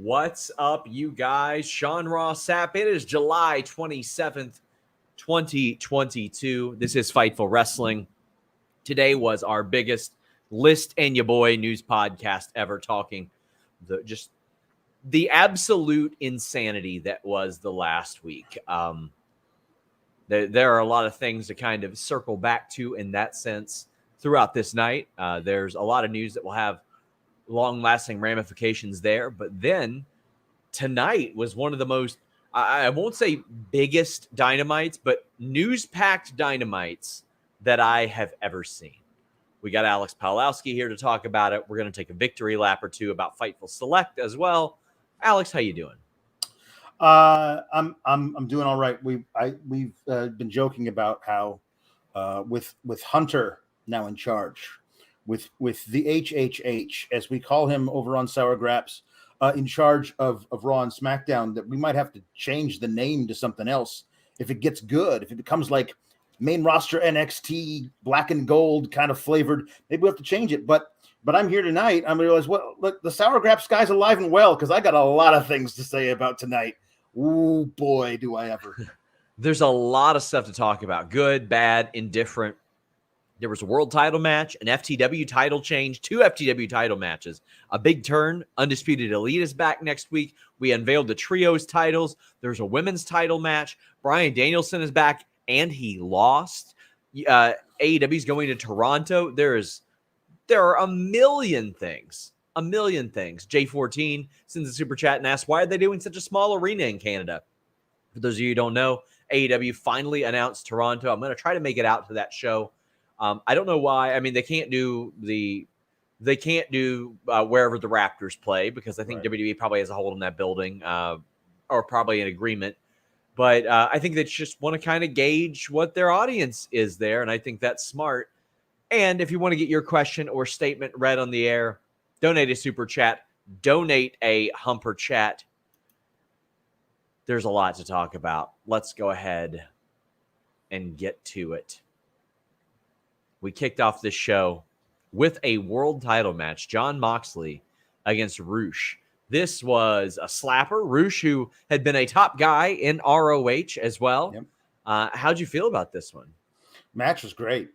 What's up, you guys? Sean Ross Sapp. It is July 27th, 2022. This is Fightful Wrestling. Today was our biggest List and Your Boy news podcast ever, talking the absolute insanity that was the last week. There are a lot of things to kind of circle back to in that sense throughout this night. There's a lot of news that will have long-lasting ramifications there. But then tonight was one of the most, I won't say biggest dynamites, but news-packed dynamites that I have ever seen. We got Alex Pawowski here to talk about it. We're going to take a victory lap or two about Fightful Select as well. Alex, how you doing? I'm doing all right. We've been joking about how with Hunter now in charge, with the HHH, as we call him over on Sour Graps, in charge of Raw and SmackDown, that we might have to change the name to something else if it gets good. If it becomes like main roster NXT black and gold kind of flavored, maybe we have to change it. But I'm here tonight. I'm gonna realize, well, look, the Sour Graps guy's alive and well, because I got a lot of things to say about tonight. Ooh, boy, do I ever. There's a lot of stuff to talk about. Good, bad, indifferent. There was a world title match, an FTW title change, 2 FTW title matches, a big turn. Undisputed Elite is back next week. We unveiled the trios titles. There's a women's title match. Bryan Danielson is back, and he lost. AEW is going to Toronto. There are a million things. J14 sends a super chat and asks, why are they doing such a small arena in Canada? For those of you who don't know, AEW finally announced Toronto. I'm going to try to make it out to that show. I don't know why. I mean, they can't do wherever the Raptors play, because I think WWE probably has a hold on that building, or probably an agreement. But I think they just want to kind of gauge what their audience is there, and I think that's smart. And if you want to get your question or statement read on the air, donate a super chat, donate a humper chat. There's a lot to talk about. Let's go ahead and get to it. We kicked off this show with a world title match, Jon Moxley against Roosh. This was a slapper. Roosh, who had been a top guy in ROH as well. Yep. How'd you feel about this one? Match was great.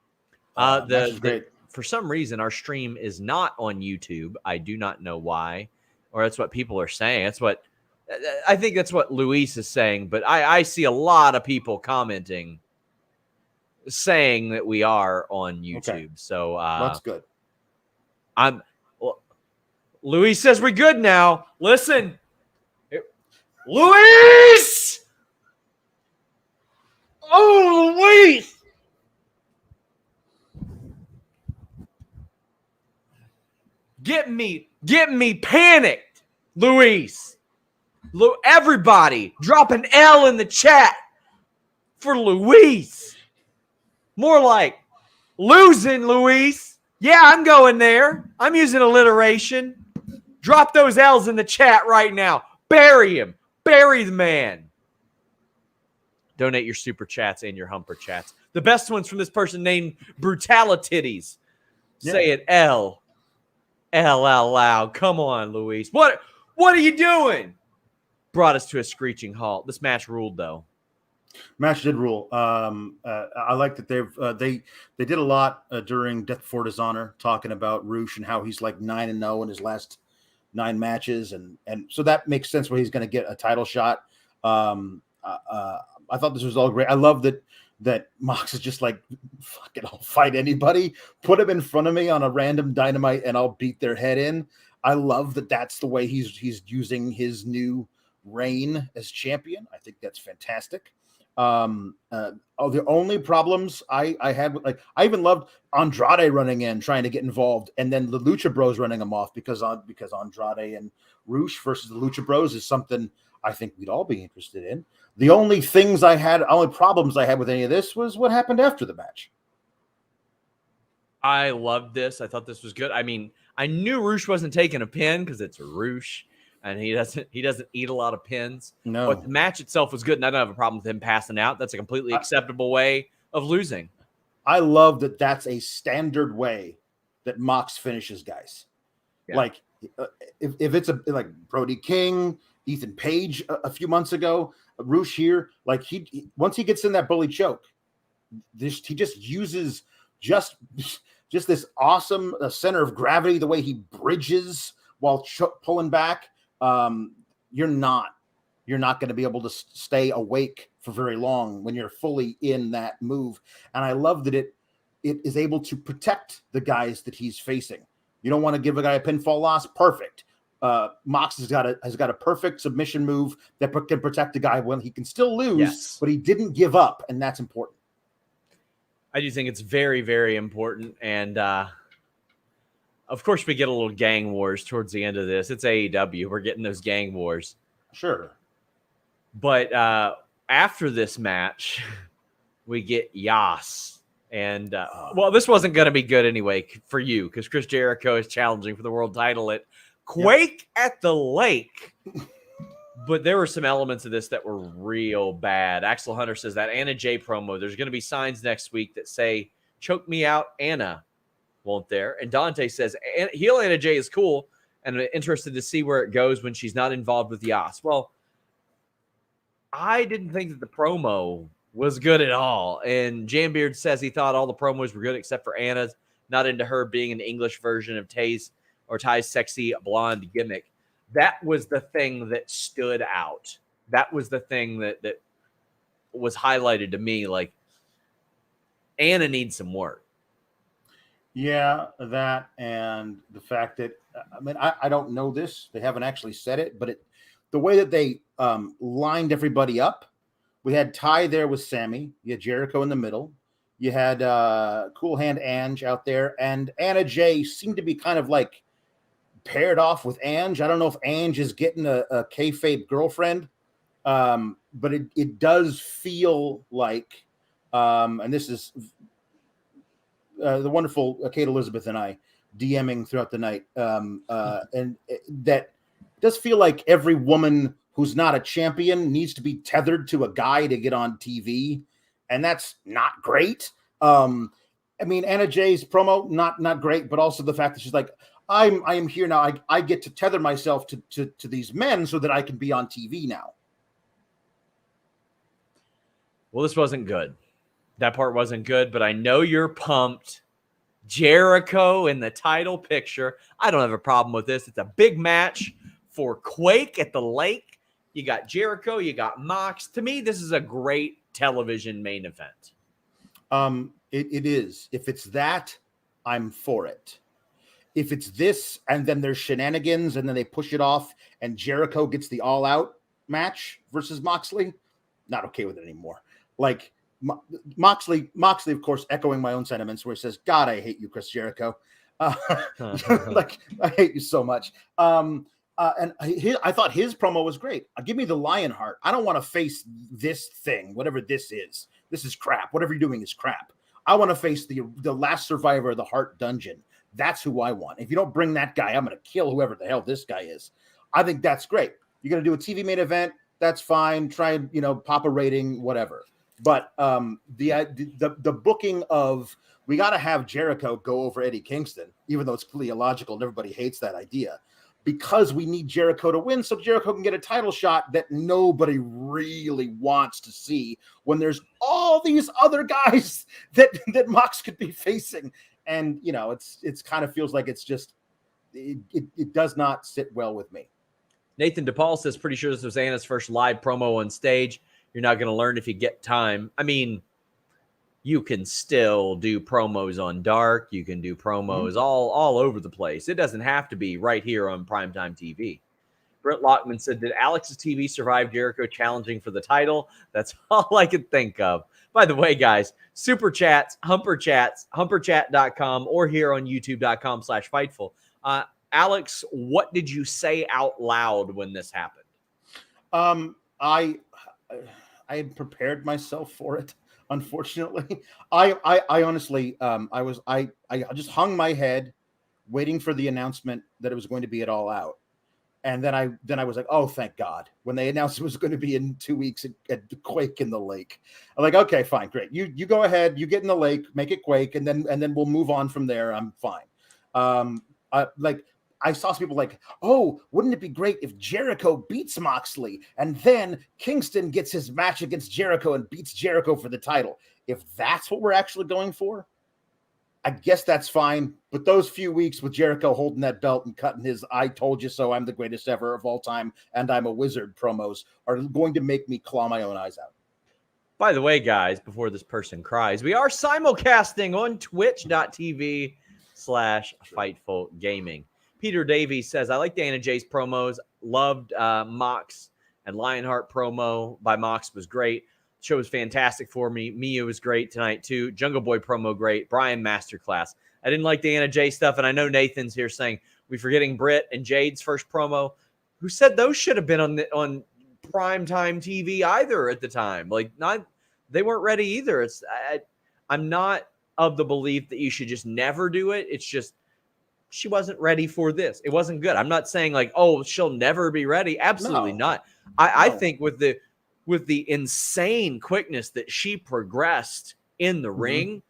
For some reason, our stream is not on YouTube. I do not know why, or that's what people are saying. I think that's what Luis is saying, but I see a lot of people commenting saying that we are on YouTube. Okay. So that's good. Luis says we're good now. Listen, Luis! Oh, Luis! Get me panicked, Luis. Everybody, drop an L in the chat for Luis. More like losing, Luis. Yeah, I'm going there. I'm using alliteration. Drop those L's in the chat right now. Bury him. Bury the man. Donate your super chats and your humper chats. The best ones from this person named Brutalititties. Yeah. Say it L out loud. Come on, Luis. What are you doing? Brought us to a screeching halt. This match ruled, though. Match did rule. I like that they did a lot during Death Before Dishonor, talking about Roosh and how he's like 9-0 in his last 9 matches, and so that makes sense where he's going to get a title shot. I thought this was all great. I love that Mox is just like, fuck it, I'll fight anybody. Put him in front of me on a random Dynamite, and I'll beat their head in. I love that that's the way he's using his new reign as champion. I think that's fantastic. The only problems I had with, like, I even loved Andrade running in, trying to get involved, and then the Lucha Bros running him off because Andrade and Roosh versus the Lucha Bros is something I think we'd all be interested in. The only problems I had with any of this was what happened after the match. I loved this. I thought this was good. I mean, I knew Roosh wasn't taking a pin because it's Roosh, and he doesn't eat a lot of pins. No, but the match itself was good, and I don't have a problem with him passing out. That's a completely acceptable way of losing. I love that. That's a standard way that Mox finishes guys. Yeah. Like if it's like Brody King, Ethan Page a few months ago, Roosh here, like he once he gets in that bully choke, he just uses just this awesome center of gravity, the way he bridges while pulling back. You're not going to be able to stay awake for very long when you're fully in that move. And I love that it is able to protect the guys that he's facing. You don't want to give a guy a pinfall loss. Perfect. Mox has got a perfect submission move that can protect the guy when he can still lose, but he didn't give up, and that's important. I do think it's very, very important. And of course, we get a little gang wars towards the end of this. It's AEW. We're getting those gang wars. Sure. But after this match, we get Yas. And, well, this wasn't going to be good anyway for you because Chris Jericho is challenging for the world title at Quake at the Lake. But there were some elements of this that were real bad. Axel Hunter says that Anna Jay promo, there's going to be signs next week that say, choke me out, Anna, won't there? And Dante says, heel Anna Jay is cool, and I'm interested to see where it goes when she's not involved with Yas. Well, I didn't think that the promo was good at all. And Jambeard says he thought all the promos were good except for Anna's, not into her being an English version of Ty's sexy blonde gimmick. That was the thing that stood out. That was the thing that was highlighted to me. Like, Anna needs some work. Yeah, that and the fact that, I mean, I don't know this. They haven't actually said it, but the way that they lined everybody up, we had Ty there with Sammy. You had Jericho in the middle. You had Cool Hand Ange out there. And Anna Jay seemed to be kind of like paired off with Ange. I don't know if Ange is getting a kayfabe girlfriend, but it does feel like, and this is the wonderful Kate Elizabeth and I DMing throughout the night, and that does feel like every woman who's not a champion needs to be tethered to a guy to get on TV, and that's not great. I mean, Anna Jay's promo not great, but also the fact that she's like, I am here now. I get to tether myself to these men so that I can be on TV now. Well, this wasn't good. That part wasn't good, but I know you're pumped. Jericho in the title picture. I don't have a problem with this. It's a big match for Quake at the Lake. You got Jericho, you got Mox. To me, this is a great television main event. It is. If it's that, I'm for it. If it's this and then there's shenanigans and then they push it off and Jericho gets the all-out match versus Moxley, not okay with it anymore. Like Moxley, of course, echoing my own sentiments where he says, God, I hate you, Chris Jericho. Like, I hate you so much. And I thought his promo was great. Give me the lion heart. I don't want to face this thing, whatever this is. This is crap. Whatever you're doing is crap. I want to face the last survivor of the Heart Dungeon. That's who I want. If you don't bring that guy, I'm going to kill whoever the hell this guy is. I think that's great. You're going to do a TV main event. That's fine. Try and, pop a rating, whatever. But the booking of, we got to have Jericho go over Eddie Kingston, even though it's completely illogical and everybody hates that idea, because we need Jericho to win so Jericho can get a title shot that nobody really wants to see when there's all these other guys that Mox could be facing. And, it's kind of feels like it's just, it does not sit well with me. Nathan DePaul says, pretty sure this was Anna's first live promo on stage. You're not going to learn if you get time. I mean, you can still do promos on Dark. You can do promos all over the place. It doesn't have to be right here on primetime TV. Brett Lockman said, did Alex's TV survive Jericho challenging for the title? That's all I could think of. By the way, guys, super chats, humperchat.com, or here on youtube.com/Fightful. Alex, what did you say out loud when this happened? I had prepared myself for it. Unfortunately, I honestly, I just hung my head waiting for the announcement that it was going to be at All Out. And then I was like, oh, thank God. When they announced it was going to be in 2 weeks at the Quake in the Lake, I'm like, okay, fine, great. You go ahead, you get in the lake, make it Quake, and then we'll move on from there. I'm fine. I saw some people like, oh, wouldn't it be great if Jericho beats Moxley and then Kingston gets his match against Jericho and beats Jericho for the title? If that's what we're actually going for, I guess that's fine. But those few weeks with Jericho holding that belt and cutting his "I told you so, I'm the greatest ever of all time, and I'm a wizard" promos are going to make me claw my own eyes out. By the way, guys, before this person cries, we are simulcasting on twitch.tv/Fightful Gaming. Peter Davies says, I like Anna Jay's promos. Loved Mox and Lionheart promo by Mox was great. The show was fantastic for me. Miyu was great tonight, too. Jungle Boy promo, great. Bryan masterclass. I didn't like the Anna Jay stuff, and I know Nathan's here saying we're forgetting Britt and Jade's first promo. Who said those should have been on primetime TV either at the time? Like, they weren't ready either. I'm not of the belief that you should just never do it. It's just she wasn't ready for this. It wasn't good. I'm not saying like, oh, she'll never be ready. Absolutely not. I think with the insane quickness that she progressed in the ring,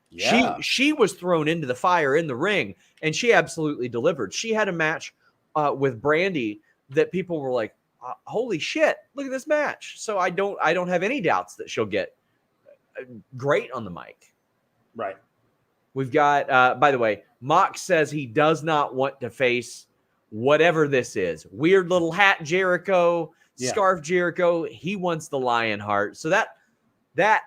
she was thrown into the fire in the ring, and she absolutely delivered. She had a match with Brandy that people were like, holy shit, look at this match. So I don't have any doubts that she'll get great on the mic. Right. We've got, by the way, Mox says he does not want to face whatever this is. Weird little hat Jericho, scarf Jericho. He wants the Lionheart. So that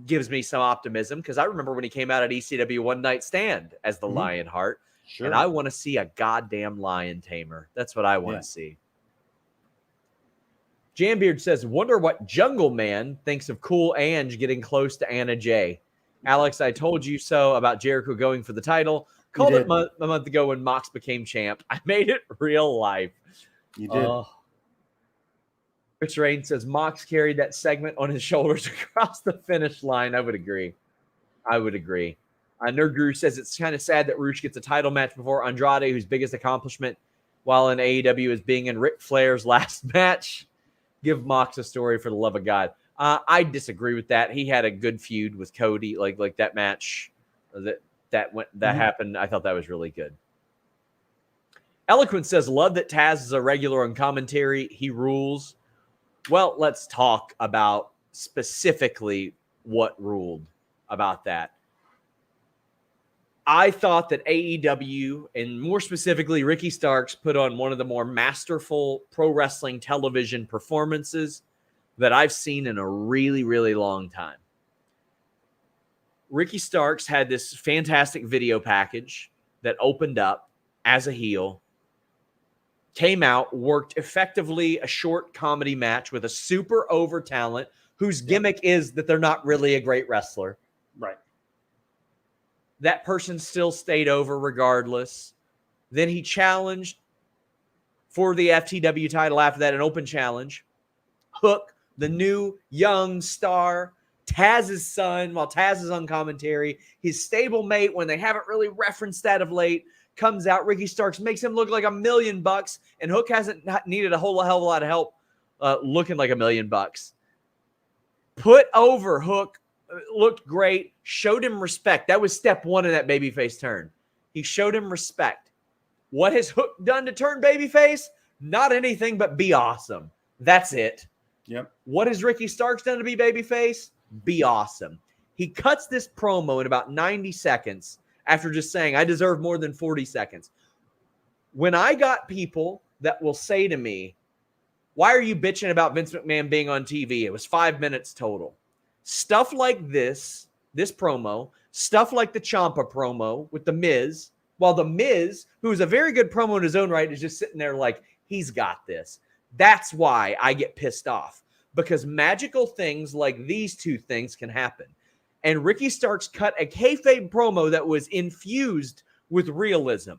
gives me some optimism, because I remember when he came out at ECW One Night Stand as the Lionheart. Sure. And I want to see a goddamn lion tamer. That's what I want to see. Jambeard says, wonder what Jungle Man thinks of Cool Ange getting close to Anna Jay. Alex, I told you so about Jericho going for the title. Called it a month ago when Mox became champ. I made it real life. You did. Rich Rain says, Mox carried that segment on his shoulders across the finish line. I would agree. Nerd Guru says it's kind of sad that Rush gets a title match before Andrade, whose biggest accomplishment while in AEW is being in Ric Flair's last match. Give Mox a story for the love of God. I disagree with that. He had a good feud with Cody, like that match that happened. I thought that was really good. Eloquent says, love that Taz is a regular on commentary. He rules. Well, let's talk about specifically what ruled about that. I thought that AEW, and more specifically Ricky Starks, put on one of the more masterful pro wrestling television performances that I've seen in a really, really long time. Ricky Starks had this fantastic video package that opened up as a heel, came out, worked effectively a short comedy match with a super over talent whose gimmick is that they're not really a great wrestler. Right. That person still stayed over regardless. Then he challenged for the FTW title after that, an open challenge. Hook, the new young star, Taz's son, while Taz is on commentary, his stablemate, when they haven't really referenced that of late, comes out. Ricky Starks makes him look like $1 million, and Hook hasn't needed a hell of a lot of help looking like $1 million. Put over Hook, looked great, showed him respect. That was step one in that babyface turn. He showed him respect. What has Hook done to turn babyface? Not anything but be awesome. That's it. Yep. What has Ricky Starks done to be babyface? Be awesome. He cuts this promo in about 90 seconds after just saying, I deserve more than 40 seconds. When I got people that will say to me, why are you bitching about Vince McMahon being on TV? It was 5 minutes total. Stuff like this promo, stuff like the Ciampa promo with The Miz, while The Miz, who's a very good promo in his own right, is just sitting there like, he's got this. That's why I get pissed off, because magical things like these two things can happen. And Ricky Starks cut a kayfabe promo that was infused with realism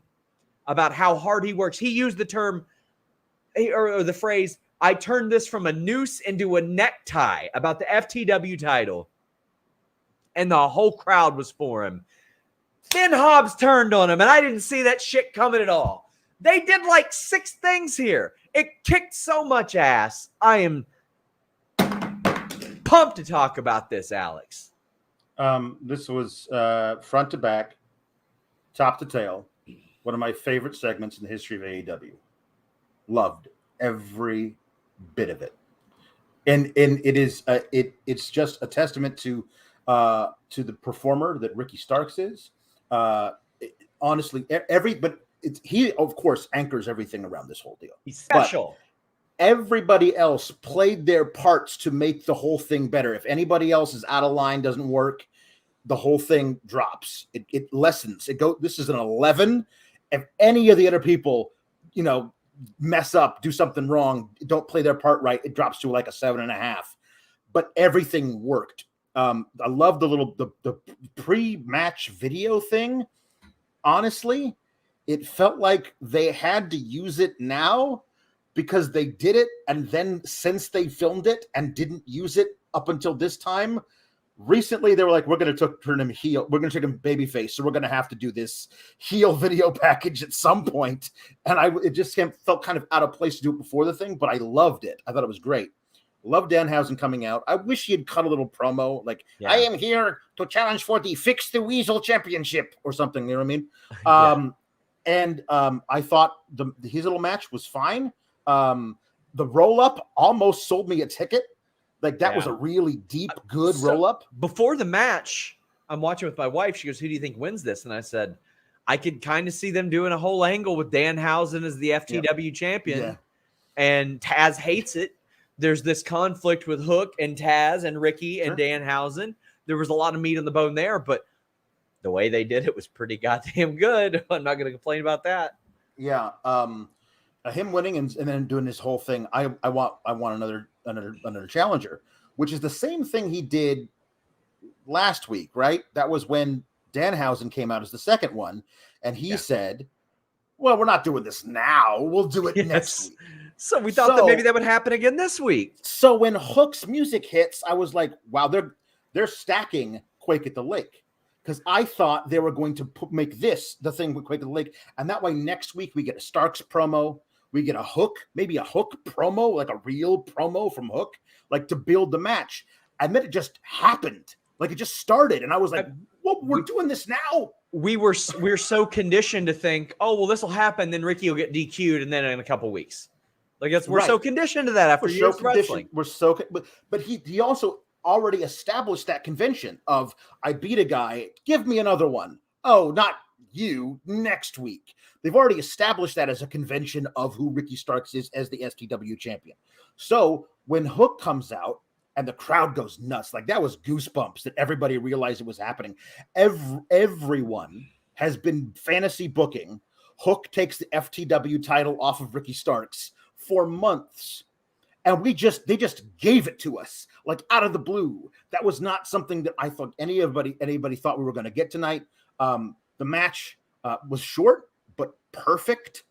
about how hard he works. He used the term or the phrase, I turned this from a noose into a necktie about the FTW title. And the whole crowd was for him. Then Hobbs turned on him, and I didn't see that shit coming at all. They did like 6 things here. It kicked so much ass. I am pumped to talk about this, Alex. This was front to back, top to tail. One of my favorite segments in the history of AEW. Loved every bit of it. And it is it's just a testament to the performer that Ricky Starks is. Honestly, he of course anchors everything around this whole deal. He's special. But everybody else played their parts to make the whole thing better. If anybody else is out of line, doesn't work, the whole thing drops. It lessens. This is an 11. If any of the other people, mess up, do something wrong, don't play their part right, it drops to like a 7.5. But everything worked. I love the pre-match video thing. Honestly, it felt like they had to use it now because they did it, and then since they filmed it and didn't use it up until this time, recently they were like, we're going to turn him heel. We're going to take him babyface. So we're going to have to do this heel video package at some point. And it just felt kind of out of place to do it before the thing, but I loved it. I thought it was great. Loved Danhausen coming out. I wish he had cut a little promo. Like, I am here to challenge for the Fix the Weasel Championship or something. You know what I mean? And I thought his little match was fine. The roll-up almost sold me a ticket. Like, that was a really deep, good roll-up. Before the match, I'm watching with my wife. She goes, who do you think wins this? And I said, I could kind of see them doing a whole angle with Danhausen as the FTW champion. Yeah. And Taz hates it. There's this conflict with Hook and Taz and Ricky and Danhausen. There was a lot of meat on the bone there, but the way they did it was pretty goddamn good. I'm not going to complain about that. Yeah. Him winning and then doing this whole thing. I want another challenger, which is the same thing he did last week, right? That was when Danhausen came out as the second one, and he said, well, we're not doing this now. We'll do it next week. So we thought that maybe that would happen again this week. So when Hook's music hits, I was like, wow, they're stacking Quake at the Lake. Because I thought they were going to make this the thing with Quake at the Lake. And that way next week we get a Starks promo. We get a Hook, maybe a Hook promo, like a real promo from Hook, like to build the match. And then it just happened. Like it just started. And I was like, well, we're doing this now. We're so conditioned to think, oh, well, this will happen. Then Ricky will get DQ'd. And then in a couple of weeks. Like we're so conditioned to that after years of wrestling. But he also already established that convention of I beat a guy, give me another one. Oh, not you, next week. They've already established that as a convention of who Ricky Starks is as the STW champion. So when Hook comes out and the crowd goes nuts, like that was goosebumps that everybody realized it was happening. Everyone has been fantasy booking. Hook takes the FTW title off of Ricky Starks for months. And they just gave it to us like out of the blue. That was not something that I thought anybody thought we were going to get tonight. The match was short but perfect.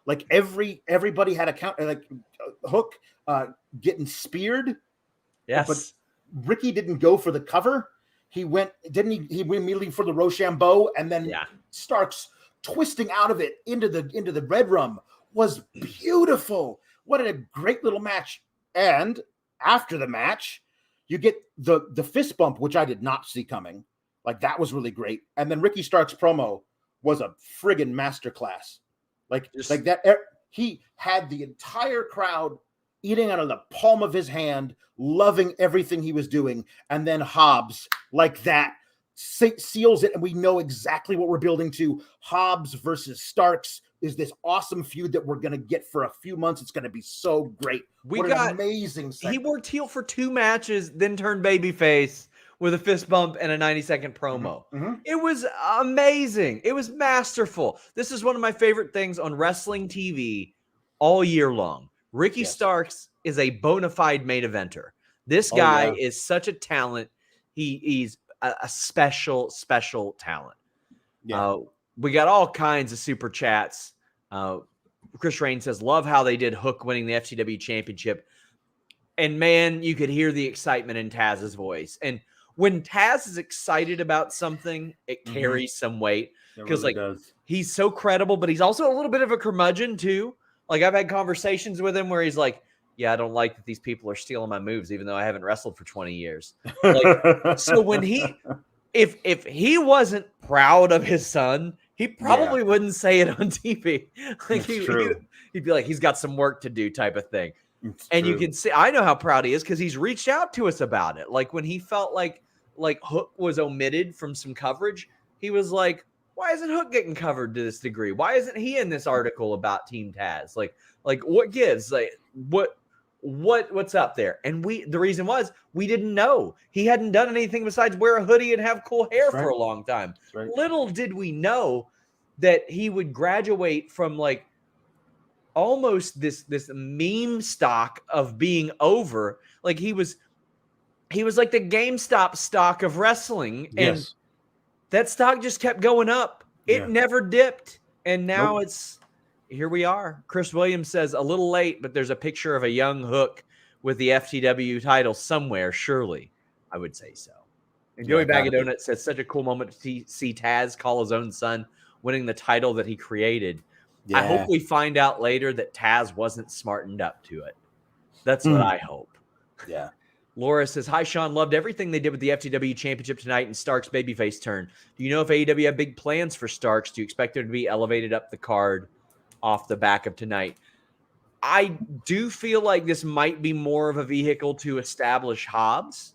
Like everybody had a count. Like Hook getting speared. Yes, but Ricky didn't go for the cover. He went immediately for the Rochambeau, and then Starks twisting out of it into the Red Rum was beautiful. What a great little match. And after the match, you get the fist bump, which I did not see coming. Like that was really great. And then Ricky Starks' promo was a friggin' masterclass. Like that. He had the entire crowd eating out of the palm of his hand, loving everything he was doing. And then Hobbs, like that, seals it. And we know exactly what we're building to. Hobbs versus Starks is this awesome feud that we're going to get for a few months. It's going to be so great. What an amazing segment. He worked heel for 2 matches, then turned babyface with a fist bump and a 90-second promo. Mm-hmm. It was amazing. It was masterful. This is one of my favorite things on wrestling TV all year long. Ricky Starks is a bona fide main eventer. This guy is such a talent. He's a special talent. Yeah. We got all kinds of super chats. Chris Rain says, love how they did Hook winning the FTW championship. And man, you could hear the excitement in Taz's voice. And when Taz is excited about something, it carries some weight. Because he's so credible, but he's also a little bit of a curmudgeon too. Like I've had conversations with him where he's like, yeah, I don't like that these people are stealing my moves, even though I haven't wrestled for 20 years. So when if he wasn't proud of his son, he probably wouldn't say it on TV. Like he'd be like, he's got some work to do type of thing. And you can see, I know how proud he is because he's reached out to us about it. Like when he felt like Hook was omitted from some coverage, he was like, why isn't Hook getting covered to this degree? Why isn't he in this article about Team Taz? Like what gives? Like what's up there? And the reason was we didn't know. He hadn't done anything besides wear a hoodie and have cool hair for a long time. Little did we know that he would graduate from like almost this meme stock of being over. Like he was like the GameStop stock of wrestling. And that stock just kept going up. It never dipped. And now here we are. Chris Williams says, a little late, but there's a picture of a young Hook with the FTW title somewhere, surely. I would say so. And Joey Bag of Donuts says, such a cool moment to see Taz call his own son, winning the title that he created. Yeah. I hope we find out later that Taz wasn't smartened up to it. That's what I hope. Yeah. Laura says, hi, Sean. Loved everything they did with the FTW Championship tonight and Stark's babyface turn. Do you know if AEW have big plans for Starks? Do you expect him to be elevated up the card off the back of tonight? I do feel like this might be more of a vehicle to establish Hobbs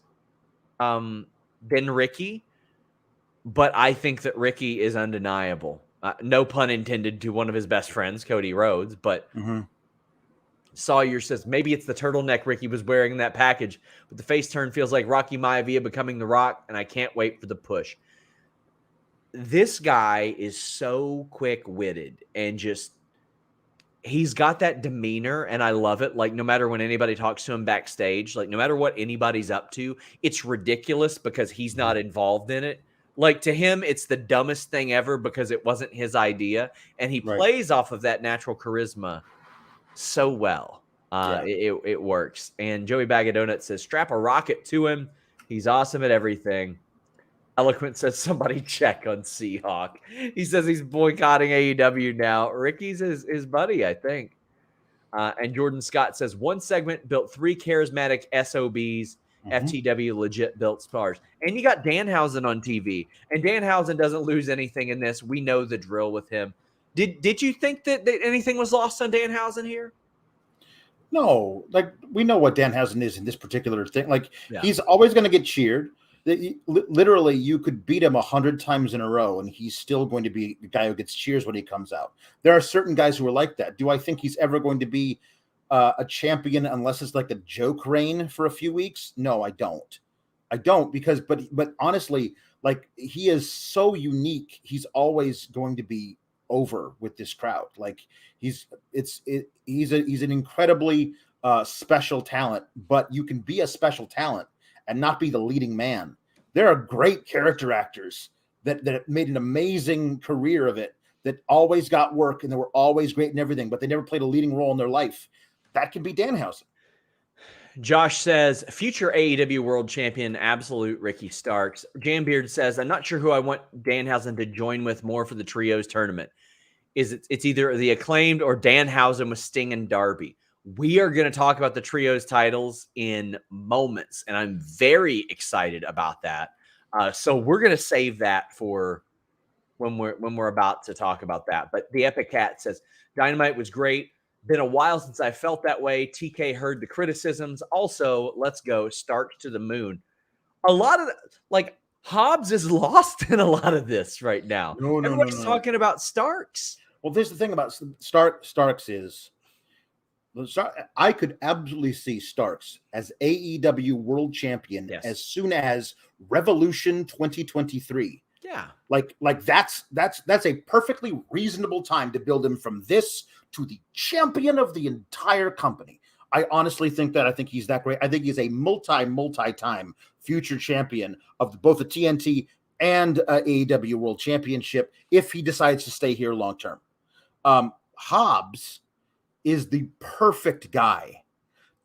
than Ricky, but I think that Ricky is undeniable. No pun intended to one of his best friends, Cody Rhodes, but Sawyer says, maybe it's the turtleneck Ricky was wearing in that package, but the face turn feels like Rocky Maivia becoming The Rock, and I can't wait for the push. This guy is so quick-witted and just, he's got that demeanor, and I love it. Like, no matter when anybody talks to him backstage, like, no matter what anybody's up to, it's ridiculous because he's not involved in it. Like, to him, it's the dumbest thing ever because it wasn't his idea, and he plays off of that natural charisma so well. It works. And Joey Bag of Donuts says, strap a rocket to him. He's awesome at everything. Eloquent says, somebody check on Seahawk. He says he's boycotting AEW now. Ricky's his buddy, I think. And Jordan Scott says, one segment built 3 charismatic SOBs. FTW legit built stars. And you got Danhausen on TV. And Danhausen doesn't lose anything in this. We know the drill with him. Did you think that anything was lost on Danhausen here? No. Like, we know what Danhausen is in this particular thing. Like, he's always going to get cheered. Literally, you could beat him 100 times in a row, and he's still going to be the guy who gets cheers when he comes out. There are certain guys who are like that. Do I think he's ever going to be a champion unless it's like a joke reign for a few weeks? No, I don't. Because, but honestly, like, he is so unique. He's always going to be over with this crowd. Like, he's an incredibly special talent, but you can be a special talent and not be the leading man. There are great character actors that made an amazing career of it, that always got work and they were always great and everything, but they never played a leading role in their life. That can be Danhausen. Josh says, future AEW World Champion, absolute Ricky Starks. Jambeard says, I'm not sure who I want Danhausen to join with more for the Trios tournament. It's either the Acclaimed or Danhausen with Sting and Darby. We are going to talk about the Trios titles in moments, and I'm very excited about that. So we're going to save that for when we're about to talk about that. But the Epic Cat says, Dynamite was great. Been a while since I felt that way. TK heard the criticisms. Also, let's go Stark to the moon. A lot of like Hobbs is lost in a lot of this right now. Everybody's talking about Starks. Well, there's the thing about Starks is I could absolutely see Starks as AEW World Champion as soon as Revolution 2023. Yeah, like that's a perfectly reasonable time to build him from this to the champion of the entire company. I honestly think that. I think he's that great. I think he's a multi-time future champion of both the TNT and AEW World Championship if he decides to stay here long term. Hobbs is the perfect guy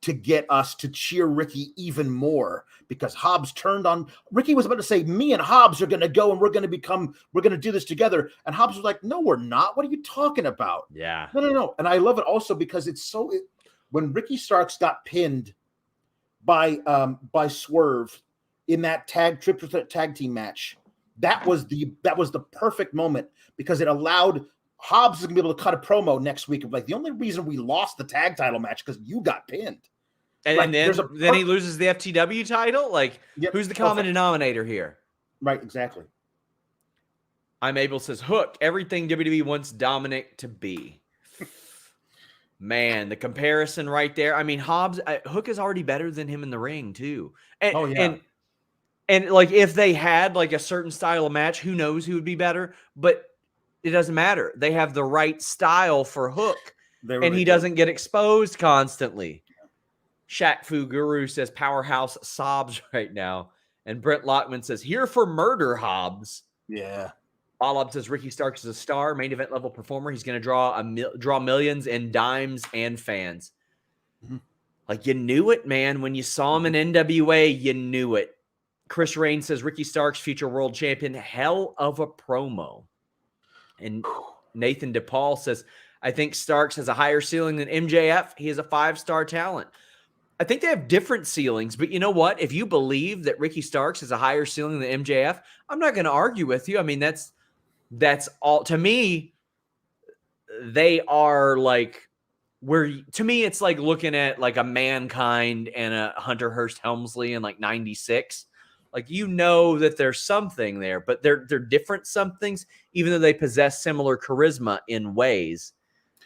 to get us to cheer Ricky even more, because Hobbs turned on Ricky. Was about to say, me and Hobbs are going to go and we're going to do this together. And Hobbs was like, no, we're not. What are you talking about? Yeah. No. And I love it also because when Ricky Starks got pinned by Swerve in that triple threat tag team match, that was the perfect moment because it allowed Hobbs is gonna be able to cut a promo next week of like the only reason we lost the tag title match because you got pinned. And, like, then he loses the FTW title. Like, yep, who's the common denominator here? Right, exactly. I'm Able says, Hook, everything WWE wants Dominic to be. Man, the comparison right there. I mean, Hook is already better than him in the ring, too. And, and like, if they had like a certain style of match, who knows who would be better? But it doesn't matter. They have the right style for Hook, and he doesn't get exposed constantly. Shaq Fu Guru says, Powerhouse sobs right now. And Brent Lockman says, here for murder, Hobbs. Yeah. Bob says Ricky Starks is a star, main event level performer. He's going to draw millions in dimes and fans. Mm-hmm. Like, you knew it, man. When you saw him in NWA, you knew it. Chris Rain says Ricky Starks, future world champion. Hell of a promo. And Nathan DePaul says, I think Starks has a higher ceiling than MJF. He is a 5-star talent. I think they have different ceilings, but you know what? If you believe that Ricky Starks has a higher ceiling than MJF, I'm not going to argue with you. I mean, that's all. To me, they are like to me, it's like looking at like a Mankind and a Hunter Hearst Helmsley in like 96. Like, you know that there's something there, but they're different somethings, even though they possess similar charisma in ways.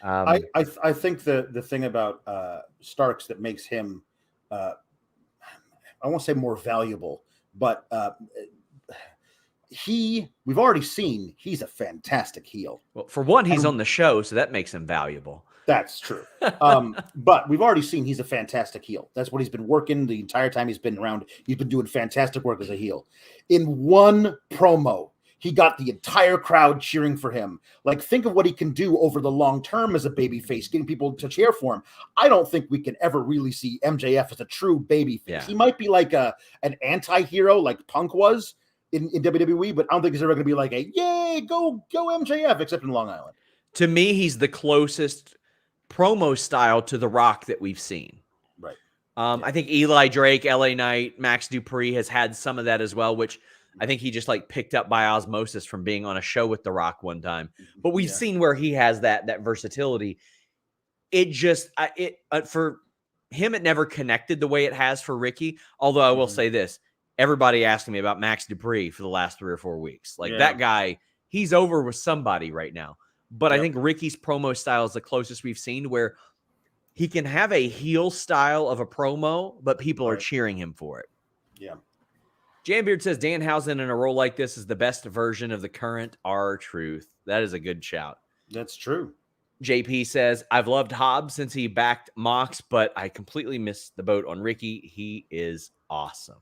I think the thing about Starks that makes him, I won't say more valuable, but we've already seen he's a fantastic heel. Well, for one, he's on the show, so that makes him valuable. That's true. But we've already seen he's a fantastic heel. That's what he's been working the entire time he's been around. He's been doing fantastic work as a heel. In one promo, he got the entire crowd cheering for him. Like, think of what he can do over the long term as a babyface, getting people to cheer for him. I don't think we can ever really see MJF as a true babyface. Yeah. He might be like an anti-hero like Punk was in WWE, but I don't think he's ever going to be like a, yay, go MJF, except in Long Island. To me, he's the closest promo style to The Rock that we've seen. Right. I think Eli Drake, LA Knight, Max Dupree has had some of that as well, which I think he just like picked up by osmosis from being on a show with The Rock one time. But we've seen where he has that versatility. It just for him, it never connected the way it has for Ricky. Although I will say this, everybody asking me about Max Dupree for the last 3 or 4 weeks. Like, that guy, he's over with somebody right now. But I think Ricky's promo style is the closest we've seen where he can have a heel style of a promo, but people are cheering him for it. Yeah. Jambeard says Danhausen in a role like this is the best version of the current R-Truth. That is a good shout. That's true. JP says, I've loved Hobbs since he backed Mox, but I completely missed the boat on Ricky. He is awesome.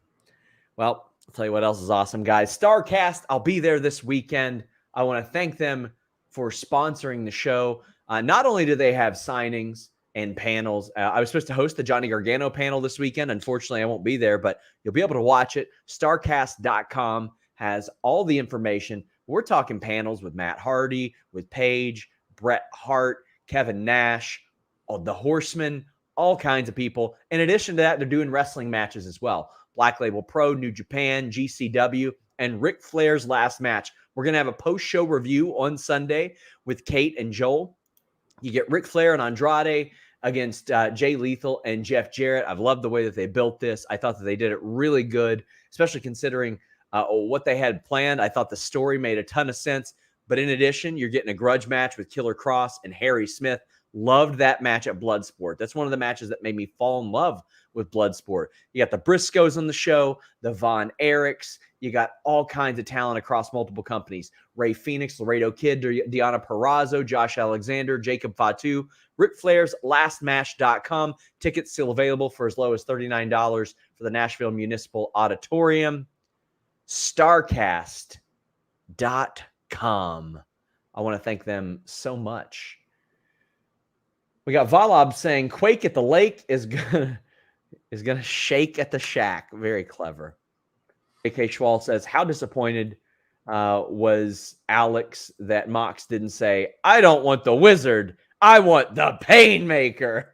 Well, I'll tell you what else is awesome, guys. Starrcast, I'll be there this weekend. I want to thank them for sponsoring the show. Not only do they have signings and panels, I was supposed to host the Johnny Gargano panel this weekend. Unfortunately, I won't be there, but you'll be able to watch it. Starrcast.com has all the information. We're talking panels with Matt Hardy, with Paige, Bret Hart, Kevin Nash, the Horsemen, all kinds of people. In addition to that, they're doing wrestling matches as well. Black Label Pro, New Japan, GCW, and Ric Flair's last match. We're going to have a post-show review on Sunday with Kate and Joel. You get Ric Flair and Andrade against Jay Lethal and Jeff Jarrett. I've loved the way that they built this. I thought that they did it really good, especially considering what they had planned. I thought the story made a ton of sense. But in addition, you're getting a grudge match with Killer Cross and Harry Smith. Loved that match at Bloodsport. That's one of the matches that made me fall in love with Bloodsport. You got the Briscoes on the show, the Von Erichs. You got all kinds of talent across multiple companies. Ray Phoenix, Laredo Kid, Deanna Perrazzo, Josh Alexander, Jacob Fatu, Ric Flair's lastmatch.com. Tickets still available for as low as $39 for the Nashville Municipal Auditorium. Starrcast.com. I want to thank them so much. We got Valab saying Quake at the Lake is gonna shake at the shack. Very clever. AK Schwal says, how disappointed was Alex that Mox didn't say, I don't want the wizard, I want the Painmaker.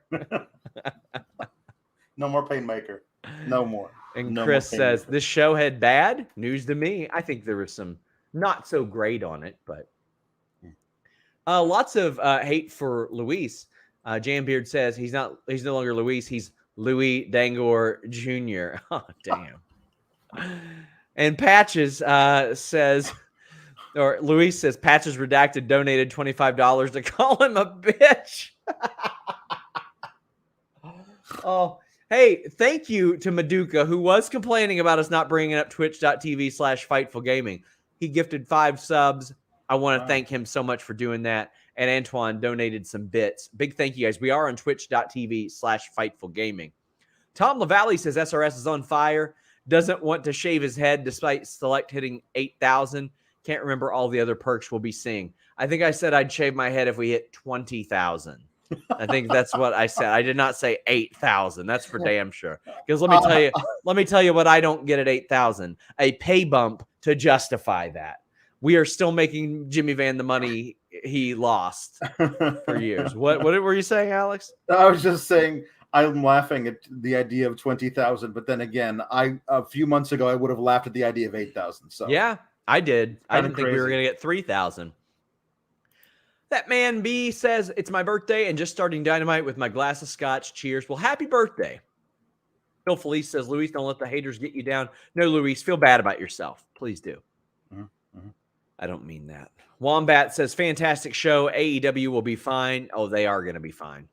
No more Painmaker. No more. And no Chris says, this show had bad news to me. I think there was some not so great on it, but lots of hate for Luis. Jambeard says he's no longer Luis, he's Louis Dangor Jr. Oh, damn. And Patches says, or Luis says, Patches Redacted donated $25 to call him a bitch. Oh, hey, thank you to Maduka, who was complaining about us not bringing up twitch.tv/FightfulGaming. He gifted 5 subs. I want to thank him so much for doing that. And Antoine donated some bits. Big thank you, guys. We are on twitch.tv/FightfulGaming. Tom LaValle says SRS is on fire. Doesn't want to shave his head despite Select hitting 8,000. Can't remember all the other perks we'll be seeing. I think I said I'd shave my head if we hit 20,000. I think that's what I said. I did not say 8,000. That's for damn sure. Because let me tell you what I don't get at 8,000. A pay bump to justify that. We are still making Jimmy Van the money he lost for years. What were you saying, Alex? I was just saying I'm laughing at the idea of 20,000, but then again, a few months ago I would have laughed at the idea of 8,000. So yeah, I did. I didn't think we were crazy. going to get 3,000. That man B says, it's my birthday and just starting Dynamite with my glass of scotch. Cheers. Well, happy birthday. Phil Felice says, Luis, don't let the haters get you down. No, Luis, feel bad about yourself. Please do. I don't mean that. Wombat says, fantastic show. AEW will be fine. Oh, they are going to be fine.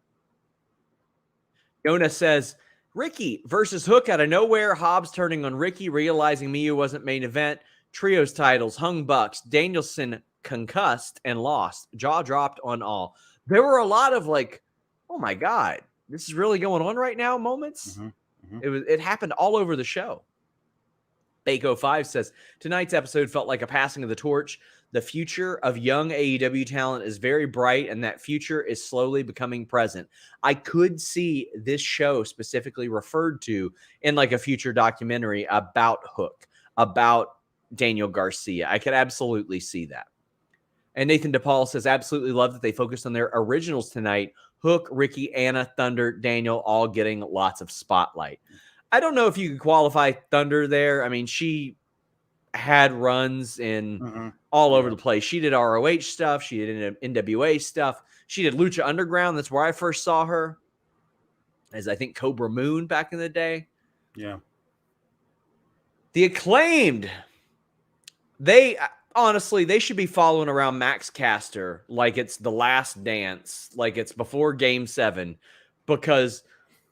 Yona says, Ricky versus Hook out of nowhere. Hobbs turning on Ricky, realizing Miyu wasn't main event. Trios titles, Hung Bucks, Danielson concussed and lost. Jaw dropped on all. There were a lot of like, oh my God, this is really going on right now moments. It happened all over the show. Bako5 says, tonight's episode felt like a passing of the torch. The future of young AEW talent is very bright, and that future is slowly becoming present. I could see this show specifically referred to in like a future documentary about Hook, about Daniel Garcia. I could absolutely see that. And Nathan DePaul says, absolutely love that they focused on their originals tonight. Hook, Ricky, Anna, Thunder, Daniel, all getting lots of spotlight. I don't know if you could qualify Thunder there. I mean, she had runs in all over the place. She did ROH stuff. She did NWA stuff. She did Lucha Underground. That's where I first saw her, as I think Cobra Moon back in the day. Yeah. The Acclaimed. They honestly, they should be following around Max Caster like it's the last dance, like it's before Game 7, because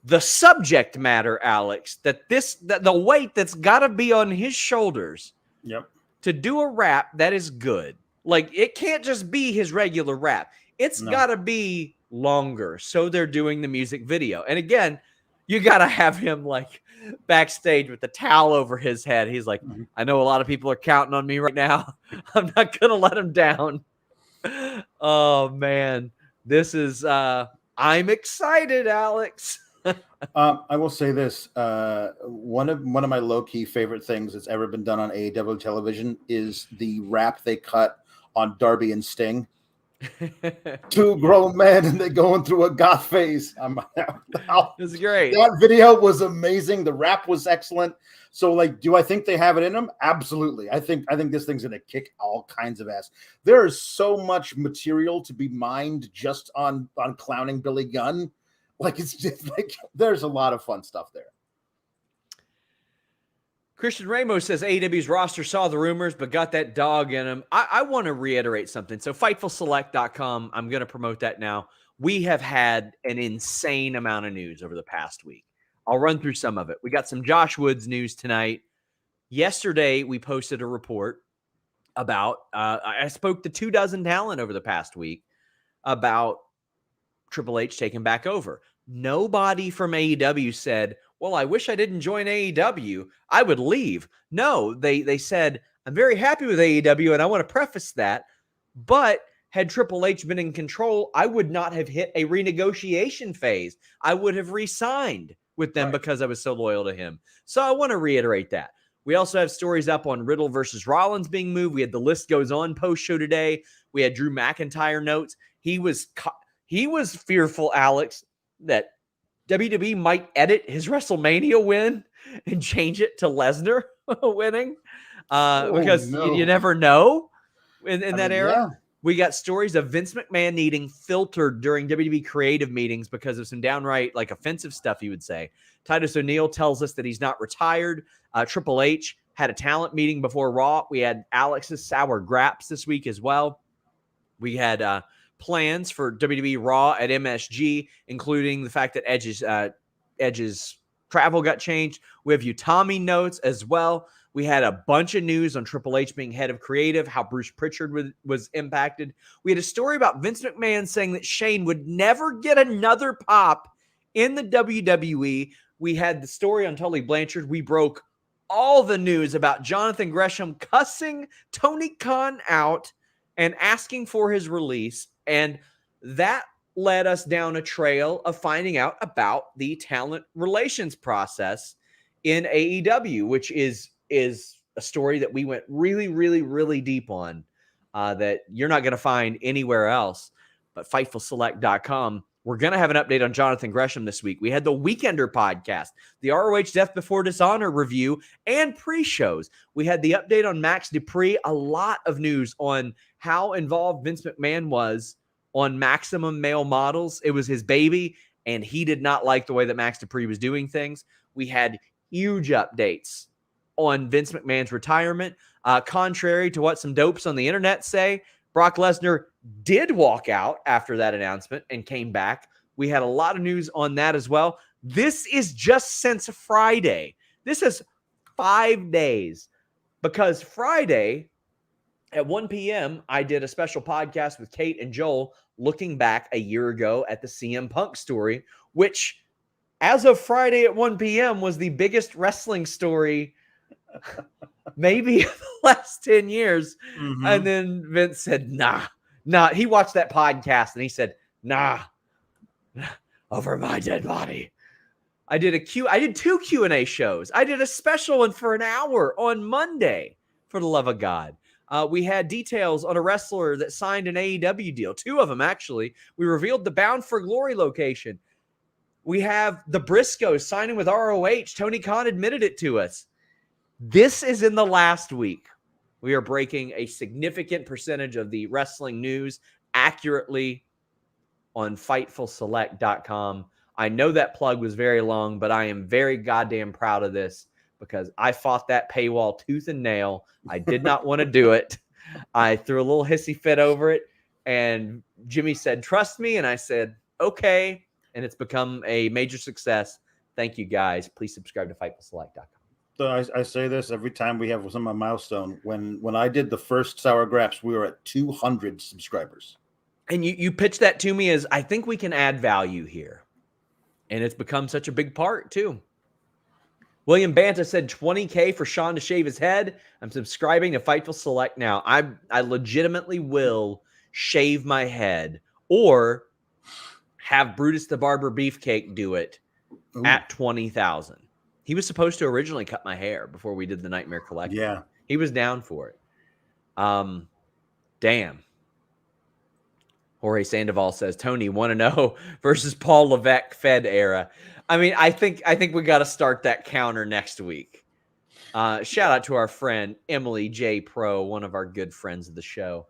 the subject matter, Alex, that the weight that's got to be on his shoulders to do a rap that is good. Like, it can't just be his regular rap. It's got to be longer. So they're doing the music video. And again, you got to have him like backstage with the towel over his head. He's like, I know a lot of people are counting on me right now. I'm not going to let him down. Oh, man. This is, I'm excited, Alex. I will say this: one of my low-key favorite things that's ever been done on AEW television is the rap they cut on Darby and Sting. Two grown men and they're going through a goth phase. It's great. That video was amazing. The rap was excellent. So, like, do I think they have it in them? Absolutely. I think this thing's gonna kick all kinds of ass. There is so much material to be mined just on clowning Billy Gunn. Like, it's just like there's a lot of fun stuff there. Christian Ramos says AEW's roster saw the rumors, but got that dog in them. I want to reiterate something. So FightfulSelect.com, I'm going to promote that now. We have had an insane amount of news over the past week. I'll run through some of it. We got some Josh Woods news tonight. Yesterday, we posted a report about, I spoke to 24 talent over the past week about Triple H taking back over. Nobody from AEW said, well, I wish I didn't join AEW. I would leave. No, they said, I'm very happy with AEW, and I want to preface that. But had Triple H been in control, I would not have hit a renegotiation phase. I would have re-signed with them because I was so loyal to him. So I want to reiterate that. We also have stories up on Riddle versus Rollins being moved. We had The List Goes On post-show today. We had Drew McIntyre notes. He was fearful, Alex, that WWE might edit his WrestleMania win and change it to Lesnar winning. because you never know in that era. Yeah. We got stories of Vince McMahon needing filtered during WWE creative meetings because of some downright like offensive stuff he would say. Titus O'Neil tells us that he's not retired. Triple H had a talent meeting before Raw. We had Alex's Sour Graps this week as well. We had plans for WWE Raw at MSG, including the fact that Edge's travel got changed. We have Utami notes as well. We had a bunch of news on Triple H being head of creative, how Bruce Pritchard was impacted. We had a story about Vince McMahon saying that Shane would never get another pop in the WWE. We had the story on Tully Blanchard. We broke all the news about Jonathan Gresham cussing Tony Khan out and asking for his release. And that led us down a trail of finding out about the talent relations process in AEW, which is a story that we went really, really, really deep on that you're not going to find anywhere else but FightfulSelect.com. We're going to have an update on Jonathan Gresham this week. We had the Weekender podcast, the ROH Death Before Dishonor review, and pre-shows. We had the update on Max Dupree, a lot of news on how involved Vince McMahon was on Maximum Male Models. It was his baby, and he did not like the way that Max Dupree was doing things. We had huge updates on Vince McMahon's retirement. Contrary to what some dopes on the internet say, Brock Lesnar did walk out after that announcement and came back. We had a lot of news on that as well. This is just since Friday. This is 5 days because Friday at 1 p.m., I did a special podcast with Kate and Joel looking back a year ago at the CM Punk story, which as of Friday at 1 p.m. was the biggest wrestling story maybe the last 10 years. Mm-hmm. And then Vince said, nah. He watched that podcast and he said, nah, over my dead body. I did 2 Q&A shows. I did a special one for an hour on Monday, for the love of God. We had details on a wrestler that signed an AEW deal. 2 of them, actually. We revealed the Bound for Glory location. We have the Briscoes signing with ROH. Tony Khan admitted it to us. This is in the last week. We are breaking a significant percentage of the wrestling news accurately on FightfulSelect.com. I know that plug was very long, but I am very goddamn proud of this because I fought that paywall tooth and nail. I did not want to do it. I threw a little hissy fit over it, and Jimmy said, trust me, and I said, okay, and it's become a major success. Thank you, guys. Please subscribe to FightfulSelect.com. So I say this every time we have some milestone. When I did the first Sour Graps, we were at 200 subscribers. And you pitched that to me as, I think we can add value here. And it's become such a big part, too. William Banta said $20K for Sean to shave his head. I'm subscribing to Fightful Select now. I legitimately will shave my head or have Brutus the Barber Beefcake do it at 20,000. He was supposed to originally cut my hair before we did the Nightmare Collective. Yeah. He was down for it. Damn. Jorge Sandoval says, Tony, want to know versus Paul Levesque Fed era. I mean, I think we got to start that counter next week. Shout out to our friend Emily J. Pro, one of our good friends of the show.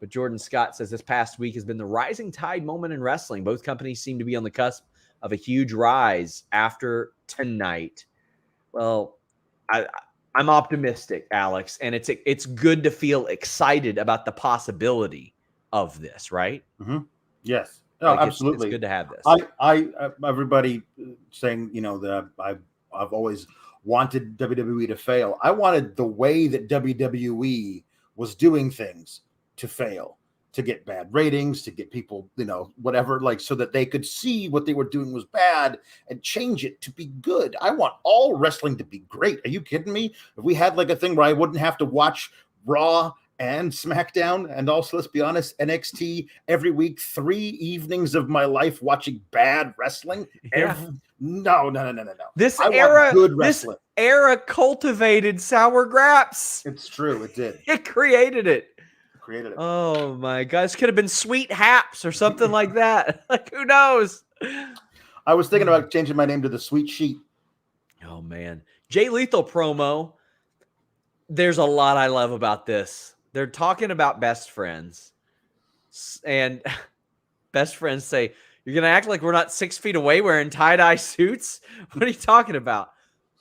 But Jordan Scott says this past week has been the rising tide moment in wrestling. Both companies seem to be on the cusp of a huge rise after tonight. Well, I'm optimistic, Alex, and it's good to feel excited about the possibility of this, right? Mm-hmm. Yes, absolutely. It's good to have this. I everybody saying that I've always wanted WWE to fail. I wanted the way that WWE was doing things to fail, to get bad ratings, to get people, whatever, so that they could see what they were doing was bad and change it to be good. I want all wrestling to be great. Are you kidding me? If we had a thing where I wouldn't have to watch Raw and SmackDown, and also, let's be honest, NXT every week, 3 evenings of my life watching bad wrestling. Yeah. No. This era cultivated Sour Graps. It's true. It did. It created it. Oh my God. This could have been Sweet Haps or something like that. Who knows? I was thinking about changing my name to the Sweet Sheet. Oh man. Jay Lethal promo. There's a lot I love about this. They're talking about best friends, and best friends say, "You're gonna act like we're not 6 feet away wearing tie-dye suits? What are you talking about?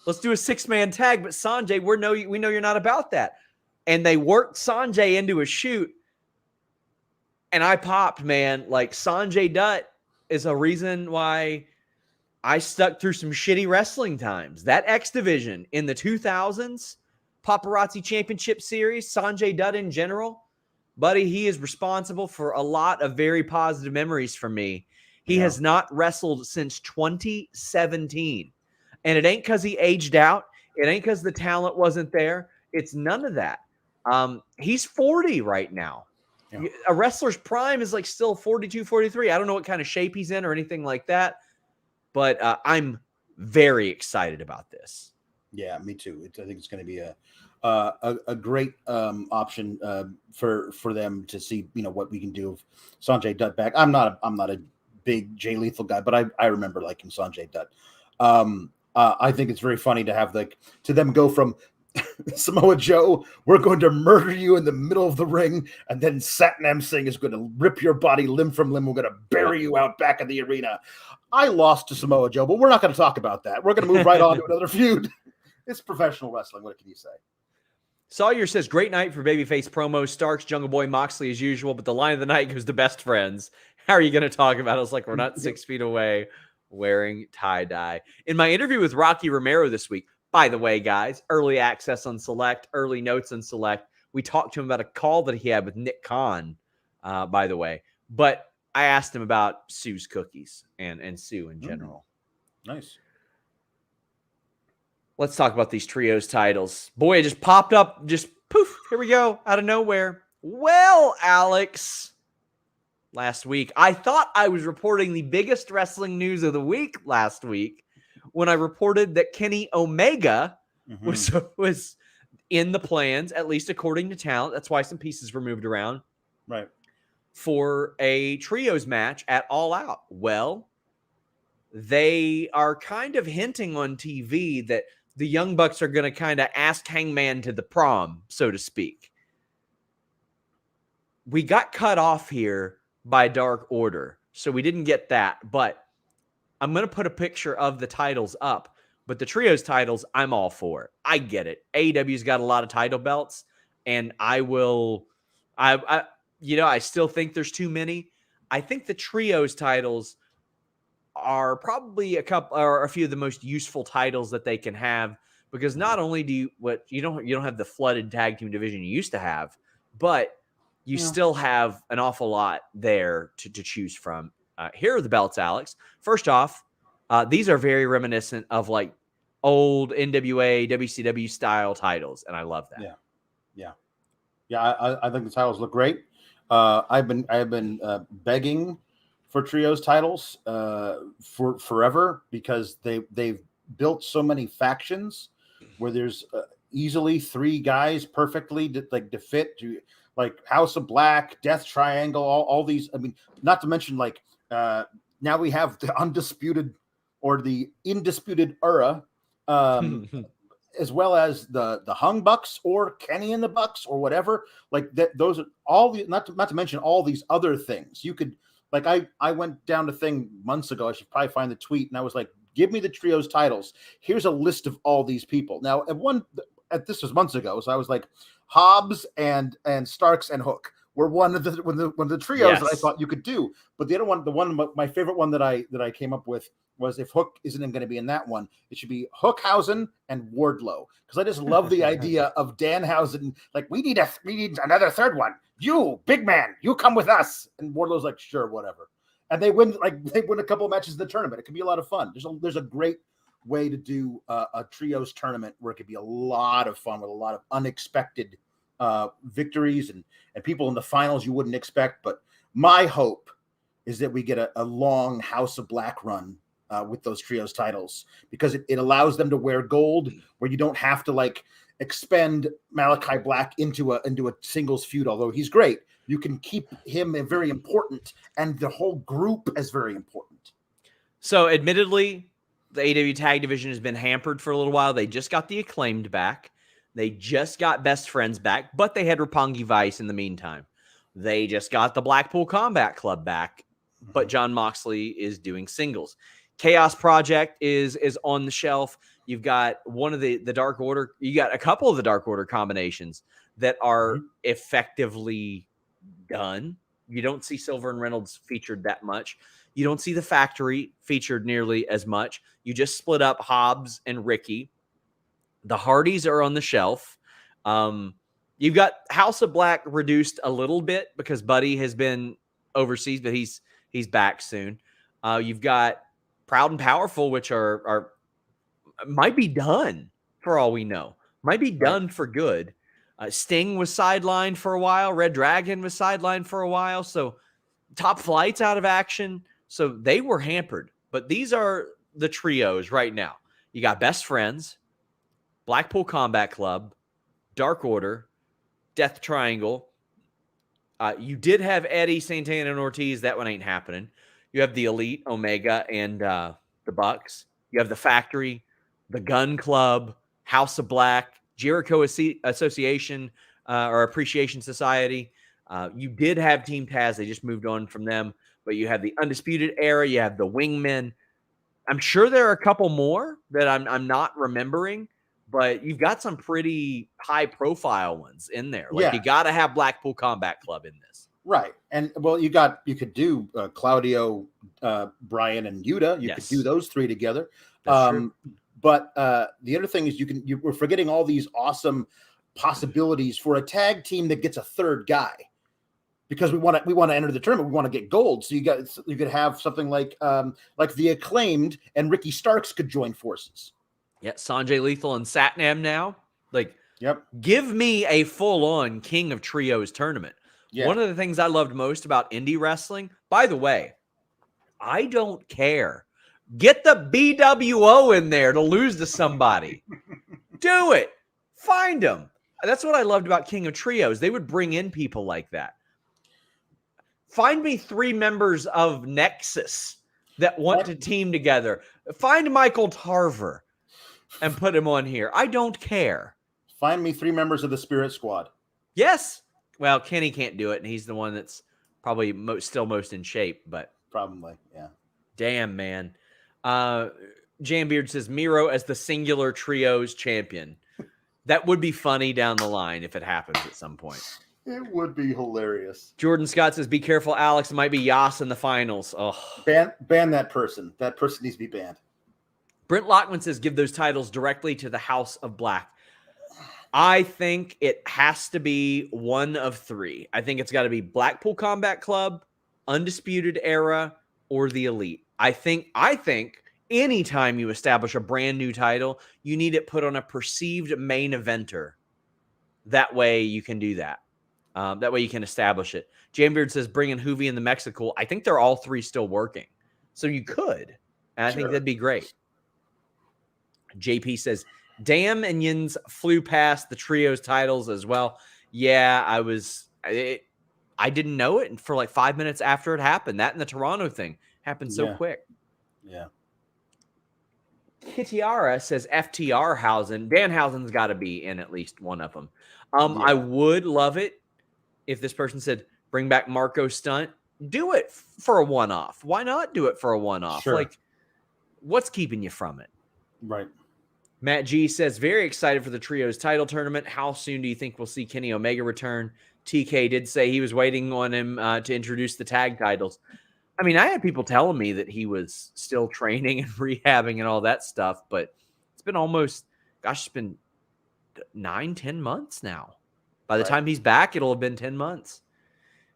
Let's do a 6-man tag." But Sanjay, we know you're not about that. And they worked Sanjay into a shoot, and I popped, man. Like, Sanjay Dutt is a reason why I stuck through some shitty wrestling times. That X Division in the 2000s, Paparazzi Championship Series, Sanjay Dutt in general, buddy, he is responsible for a lot of very positive memories for me. He has not wrestled since 2017. And it ain't because he aged out. It ain't because the talent wasn't there. It's none of that. He's 40 right now. Yeah. A wrestler's prime is like still 42, 43. I don't know what kind of shape he's in or anything like that. But I'm very excited about this. Yeah, me too. I think it's going to be a great option for them to see, what we can do with Sanjay Dutt back. I'm not a big Jay Lethal guy, but I remember liking Sanjay Dutt. I think it's very funny to have to them go from Samoa Joe, we're going to murder you in the middle of the ring, and then Satnam Singh is going to rip your body limb from limb. We're going to bury you out back in the arena. I lost to Samoa Joe, but we're not going to talk about that. We're going to move right on to another feud. It's professional wrestling. What can you say? Sawyer says, great night for babyface promos. Starks, Jungle Boy, Moxley as usual, but the line of the night goes to best friends. How are you going to talk about it? It's like we're not 6 feet away wearing tie-dye. In my interview with Rocky Romero this week, by the way, guys, early access on Select, early notes on Select. We talked to him about a call that he had with Nick Khan, by the way. But I asked him about Sue's cookies and Sue in general. Nice. Let's talk about these trios titles. Boy, it just popped up. Just poof, here we go, out of nowhere. Well, Alex, last week, I thought I was reporting the biggest wrestling news of the week last week when I reported that Kenny Omega was in the plans, at least according to talent. That's why some pieces were moved around. Right. For a trios match at All Out. Well, they are kind of hinting on TV that the Young Bucks are going to kind of ask Hangman to the prom, so to speak. We got cut off here by Dark Order, so we didn't get that, but I'm going to put a picture of the titles up, but the trios titles, I'm all for. I get it. AEW's got a lot of title belts, and I still think there's too many. I think the trios titles are probably a few of the most useful titles that they can have, because not only do you don't have the flooded tag team division you used to have, but you still have an awful lot there to choose from. Here are the belts, Alex. First off, these are very reminiscent of like old NWA, WCW style titles, and I love that. Yeah. I think the titles look great. I've been begging for trios titles for forever, because they've built so many factions where there's easily 3 guys perfectly to fit, like House of Black, Death Triangle, all these. I mean, not to mention now we have the undisputed or the indisputed era, as well as the Hung Bucks or Kenny and the Bucks or whatever. Like that, those are all the not to mention all these other things. You could I went down the thing months ago. I should probably find the tweet, and I was like, "Give me the trios titles. Here's a list of all these people." Now, this was months ago, so I was like, Hobbs and Starks and Hook were one of the trios that I thought you could do. But the other one, my favorite one that I came up with was, if Hook isn't going to be in that one, it should be Hookhausen and Wardlow, because I just love the idea of Danhausen. Like, we need another third one. You, big man, you come with us. And Wardlow's like, sure, whatever. And they win a couple of matches in the tournament. It could be a lot of fun. There's a great way to do a trios tournament where it could be a lot of fun with a lot of unexpected victories and people in the finals you wouldn't expect. But my hope is that we get a long House of Black run with those trios titles, because it allows them to wear gold, where you don't have to expend Malachi Black into a singles feud. Although he's great, you can keep him very important, and the whole group as very important. So admittedly, the AEW tag division has been hampered for a little while. They just got the Acclaimed back. They just got Best Friends back, but they had Roppongi Vice in the meantime. They just got the Blackpool Combat Club back, but Jon Moxley is doing singles. Chaos Project is on the shelf. You've got one of the Dark Order. You got a couple of the Dark Order combinations that are effectively done. You don't see Silver and Reynolds featured that much. You don't see the Factory featured nearly as much. You just split up Hobbs and Ricky. The Hardys are on the shelf. You've got House of Black reduced a little bit because Buddy has been overseas, but he's back soon. You've got Proud and Powerful, which are might be done for all we know. Might be done for good. Sting was sidelined for a while. Red Dragon was sidelined for a while. So Top Flight's out of action. So they were hampered. But these are the trios right now. You got Best Friends, Blackpool Combat Club, Dark Order, Death Triangle. You did have Eddie, Santana, and Ortiz. That one ain't happening. You have the Elite, Omega, and the Bucks. You have the Factory, the Gun Club, House of Black, Jericho Association or Appreciation Society. You did have Team Taz. They just moved on from them. But you have the Undisputed Era. You have the Wingmen. I'm sure there are a couple more that I'm not remembering, but you've got some pretty high-profile ones in there. Like you got to have Blackpool Combat Club in this. Right. And, well, you could do Claudio, Bryan, and Yuta. You could do those three together. That's true. But the other thing is we're forgetting all these awesome possibilities for a tag team that gets a third guy, because we want to enter the tournament. We want to get gold. So you could have something like the Acclaimed and Ricky Starks could join forces. Yeah, Sanjay Lethal and Satnam now. Give me a full-on King of Trios tournament. Yeah. One of the things I loved most about indie wrestling, by the way, I don't care. Get the BWO in there to lose to somebody. Do it. Find them. That's what I loved about King of Trios. They would bring in people like that. Find me 3 members of Nexus that want to team together. Find Michael Tarver and put him on here. I don't care. Find me 3 members of the Spirit Squad. Yes. Well, Kenny can't do it, and he's the one that's probably still most in shape. But probably, yeah. Damn, man. Jambeard says Miro as the singular trios champion. That would be funny down the line if it happens at some point. It would be hilarious. Jordan Scott says, be careful, Alex. It might be Yas in the finals. Oh, ban that person. That person needs to be banned. Brent Lockman says, give those titles directly to the House of Black. I think it has to be one of 3. I think it's got to be Blackpool Combat Club, Undisputed Era, or the Elite. I think anytime you establish a brand new title, you need it put on a perceived main eventer. That way you can do that. That way you can establish it. Jambeard says, bring in Hoovy and the Mexico. I think they're all 3 still working. So you could. And I think that'd be great. JP says, Dam and Yins flew past the trios titles as well. Yeah, I didn't know it for like 5 minutes after it happened. That and the Toronto thing happened so quick. Yeah. Kitiara says FTR Hausen. Danhausen's got to be in at least one of them. I would love it if this person said, bring back Marco Stunt. Do it for a one-off. Why not do it for a one-off? Sure. Like, what's keeping you from it? Right. Matt G says, very excited for the Trios title tournament. How soon do you think we'll see Kenny Omega return? TK did say he was waiting on him to introduce the tag titles. I mean, I had people telling me that he was still training and rehabbing and all that stuff, but it's been it's been 9-10 months now. By the time he's back, it'll have been 10 months.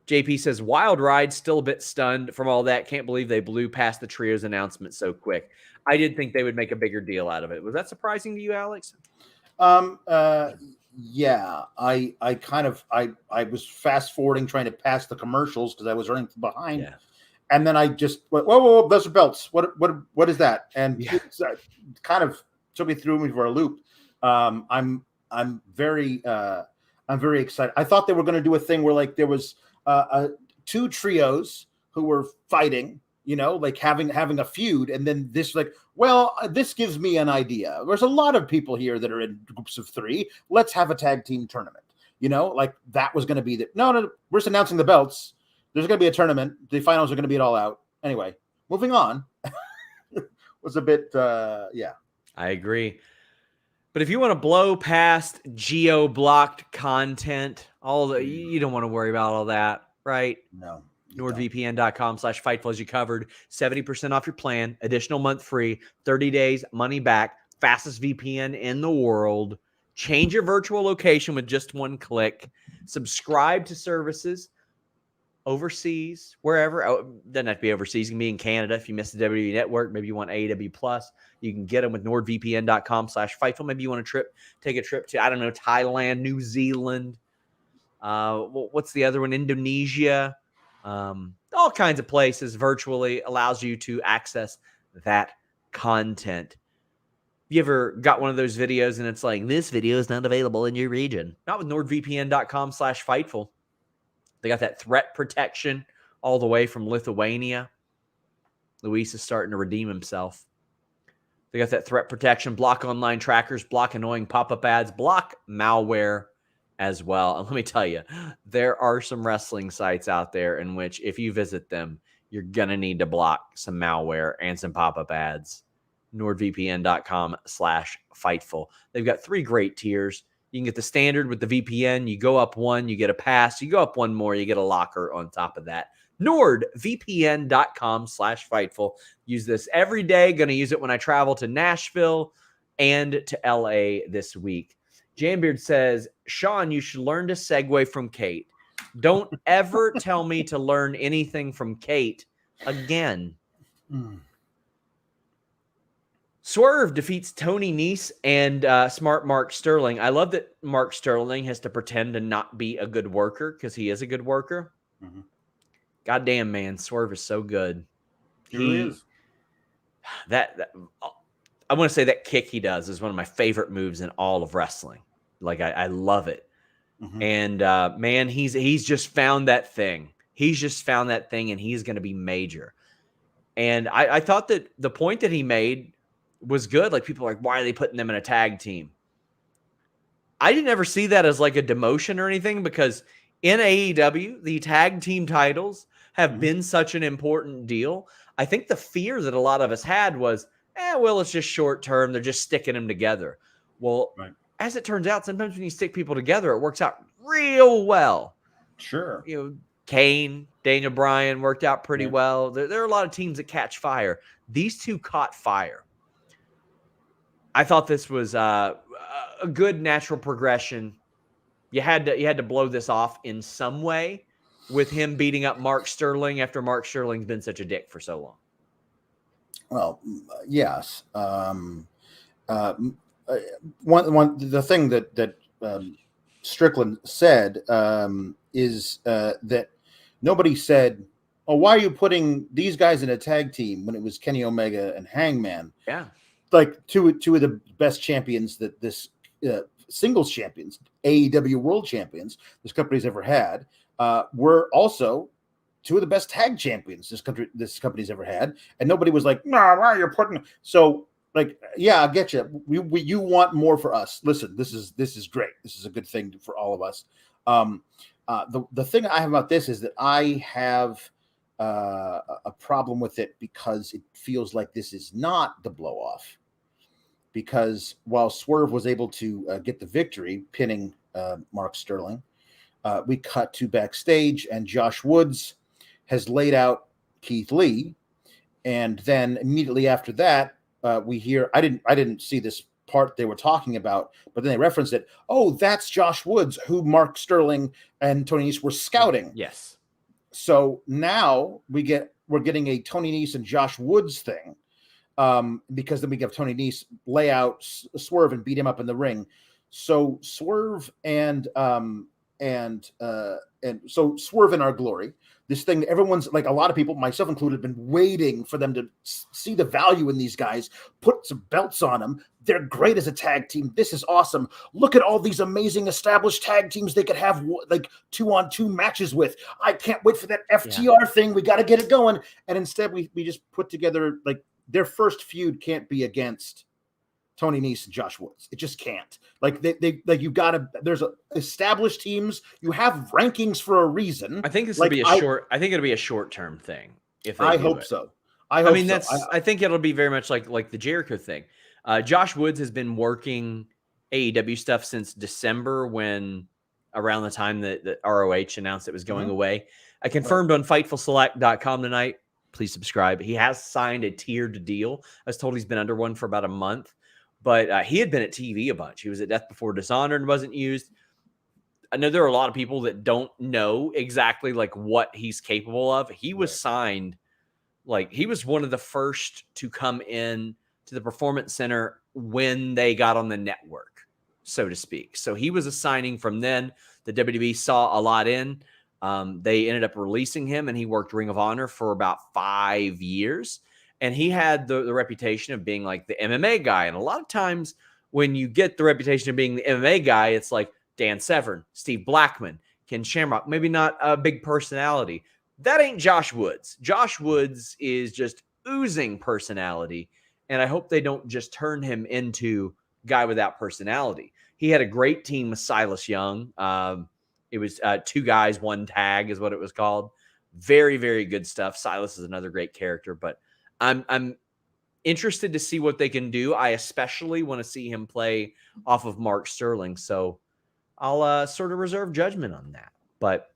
JP says, Wild Ride, still a bit stunned from all that. Can't believe they blew past the Trios announcement so quick. I did think they would make a bigger deal out of it. Was that surprising to you, Alex? Yeah, I was fast forwarding trying to pass the commercials because I was running behind. Yeah. And then I just went, whoa, those are belts. What is that? And it kind of took me through for a loop. I'm very excited. I thought they were going to do a thing where like there was 2 trios who were fighting like having a feud, and then this this gives me an idea. There's a lot of people here that are in groups of 3. Let's have a tag team tournament. That was going to be no, we're just announcing the belts. There's going to be a tournament. The finals are going to be it all out. Anyway, moving on. Was a bit, yeah. I agree. But if you want to blow past geo-blocked content, you don't want to worry about all that, right? No. NordVPN.com/Fightful as you covered. 70% off your plan, additional month free, 30 days, money back, fastest VPN in the world. Change your virtual location with just one click. Subscribe to services overseas, wherever. Doesn't have to be overseas. You can be in Canada if you miss the WWE Network. Maybe you want AEW Plus. You can get them with NordVPN.com/Fightful. Maybe you want to take a trip to, I don't know, Thailand, New Zealand. What's the other one? Indonesia. All kinds of places virtually allows you to access that content. You ever got one of those videos and it's like, this video is not available in your region? Not with NordVPN.com/Fightful. They got that threat protection all the way from Lithuania. Luis is starting to redeem himself. They got that threat protection, block online trackers, block annoying pop-up ads, block malware as well. And let me tell you, there are some wrestling sites out there in which if you visit them, you're going to need to block some malware and some pop-up ads. NordVPN.com/Fightful. They've got 3 great tiers. You can get the standard with the VPN. You go up 1, you get a pass. You go up 1 more, you get a locker on top of that. NordVPN.com/Fightful. Use this every day. Going to use it when I travel to Nashville and to LA this week. Jambeard says, Sean, you should learn to segue from Kate. Don't ever tell me to learn anything from Kate again. Swerve defeats Tony Nese and smart Mark Sterling. I love that Mark Sterling has to pretend to not be a good worker because he is a good worker. Mm-hmm. Goddamn, man, Swerve is so good. He really is. That I want to say that kick he does is one of my favorite moves in all of wrestling. Like I love it. Mm-hmm. And man, he's just found that thing. He's just found that thing, and he's going to be major. And I thought that the point that he made was good. Like, people are like, why are they putting them in a tag team? I didn't ever see that as like a demotion or anything, because in AEW, the tag team titles have been such an important deal. I think the fear that a lot of us had was, well, it's just short term. They're just sticking them together. Well, as it turns out, sometimes when you stick people together, it works out real well. Sure. Kane, Daniel Bryan worked out pretty well. There are a lot of teams that catch fire. These two caught fire. I thought this was a good natural progression. You had to blow this off in some way with him beating up Mark Sterling after Mark Sterling's been such a dick for so long. Well, yes. The thing that Strickland said is that nobody said, "Oh, why are you putting these guys in a tag team?" when it was Kenny Omega and Hangman. Yeah. Like two of the best champions that this singles champions, AEW World Champions, this company's ever had, were also two of the best tag champions this company's ever had, and nobody was like, "No, why are you putting?" So, like, yeah, I get you. You want more for us. Listen, this is great. This is a good thing for all of us. The thing I have about this is that I have a problem with it because it feels like this is not the blow off. Because while Swerve was able to get the victory, pinning Mark Sterling, we cut to backstage, and Josh Woods has laid out Keith Lee, and then immediately after that, we hear I didn't see this part they were talking about, but then they referenced it. Oh, that's Josh Woods, who Mark Sterling and Tony Nese were scouting. Yes. So now we're getting a Tony Nese and Josh Woods thing. Because then we have Tony Nese lay out Swerve and beat him up in the ring. So Swerve and so Swerve in our glory. this thing. Everyone's like, a lot of people, myself included, have been waiting for them to see the value in these guys, put some belts on them. They're great as a tag team. This is awesome. Look at all these amazing established tag teams they could have like 2-on-2 matches with. I can't wait for that FTR thing. We got to get it going. And instead we just put together, like, their first feud can't be against Tony Nese and Josh Woods. It just can't. Like, they like, you got to, there's established teams. You have rankings for a reason. I think this will be I think it'll be a short-term thing. If they I hope so. I think it'll be very much like the Jericho thing. Josh Woods has been working AEW stuff since December, when around the time that ROH announced it was going away. I confirmed on FightfulSelect.com tonight. Please subscribe. He has signed a tiered deal. I was told he's been under one for about a month, but he had been at TV a bunch. He was at Death Before Dishonor and wasn't used. I know there are a lot of people that don't know exactly like what he's capable of. He was signed, like, he was one of the first to come in to the Performance Center when they got on the network, so to speak. So he was a signing from then. The WWE saw a lot in. They ended up releasing him, and he worked Ring of Honor for about 5 years. And he had the reputation of being like the MMA guy. And a lot of times when you get the reputation of being the MMA guy, it's like Dan Severn, Steve Blackman, Ken Shamrock, maybe not a big personality. That ain't Josh Woods. Josh Woods is just oozing personality. And I hope they don't just turn him into guy without personality. He had a great team with Silas Young. It was 2 guys, 1 tag is what it was called. Very, very good stuff. Silas is another great character, but I'm interested to see what they can do. I especially want to see him play off of Mark Sterling. So I'll sort of reserve judgment on that. But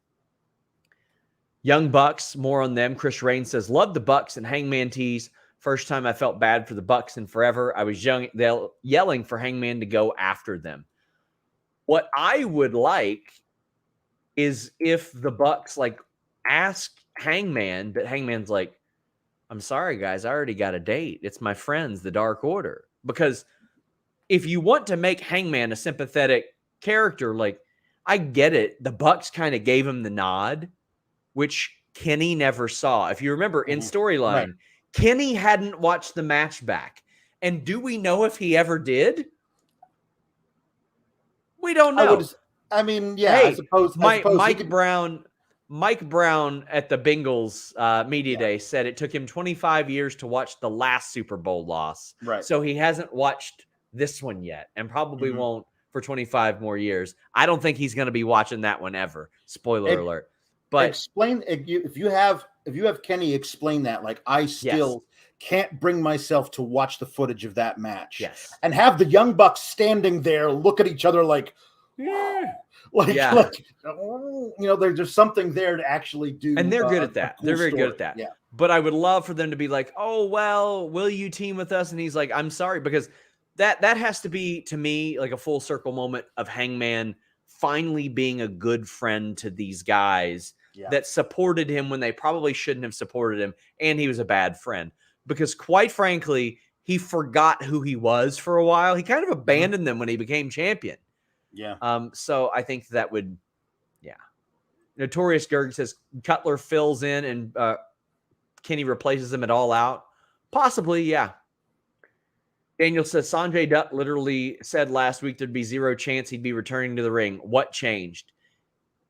Young Bucks, more on them. Chris Rain says, love the Bucks and Hangman tease. First time I felt bad for the Bucks in forever. I was yelling for Hangman to go after them. What I would like is if the Bucks like ask Hangman, but Hangman's like, I'm sorry, guys, I already got a date. It's my friends, the Dark Order. Because if you want to make Hangman a sympathetic character, like, I get it. The Bucks kind of gave him the nod, which Kenny never saw. If you remember in storyline, Kenny hadn't watched the match back. And do we know if he ever did? We don't know. I suppose Mike Brown at the Bengals media day said it took him 25 years to watch the last Super Bowl loss. Right. So he hasn't watched this one yet, and probably won't for 25 more years. I don't think he's going to be watching that one ever. Spoiler alert. But explain if you have Kenny explain that. Like, I still can't bring myself to watch the footage of that match. Yes. And have the Young Bucks standing there, look at each other like, there's just something there to actually do. And they're good at that. They're very good at that. Yeah. But I would love for them to be like, oh, well, will you team with us? And he's like, I'm sorry, because that has to be, to me, like a full circle moment of Hangman finally being a good friend to these guys that supported him when they probably shouldn't have supported him. And he was a bad friend because, quite frankly, he forgot who he was for a while. He kind of abandoned them when he became champion. Yeah. So I think that would, Notorious Gerg says Cutler fills in and Kenny replaces him at All Out. Possibly, yeah. Daniel says Sanjay Dutt literally said last week there'd be zero chance he'd be returning to the ring. What changed?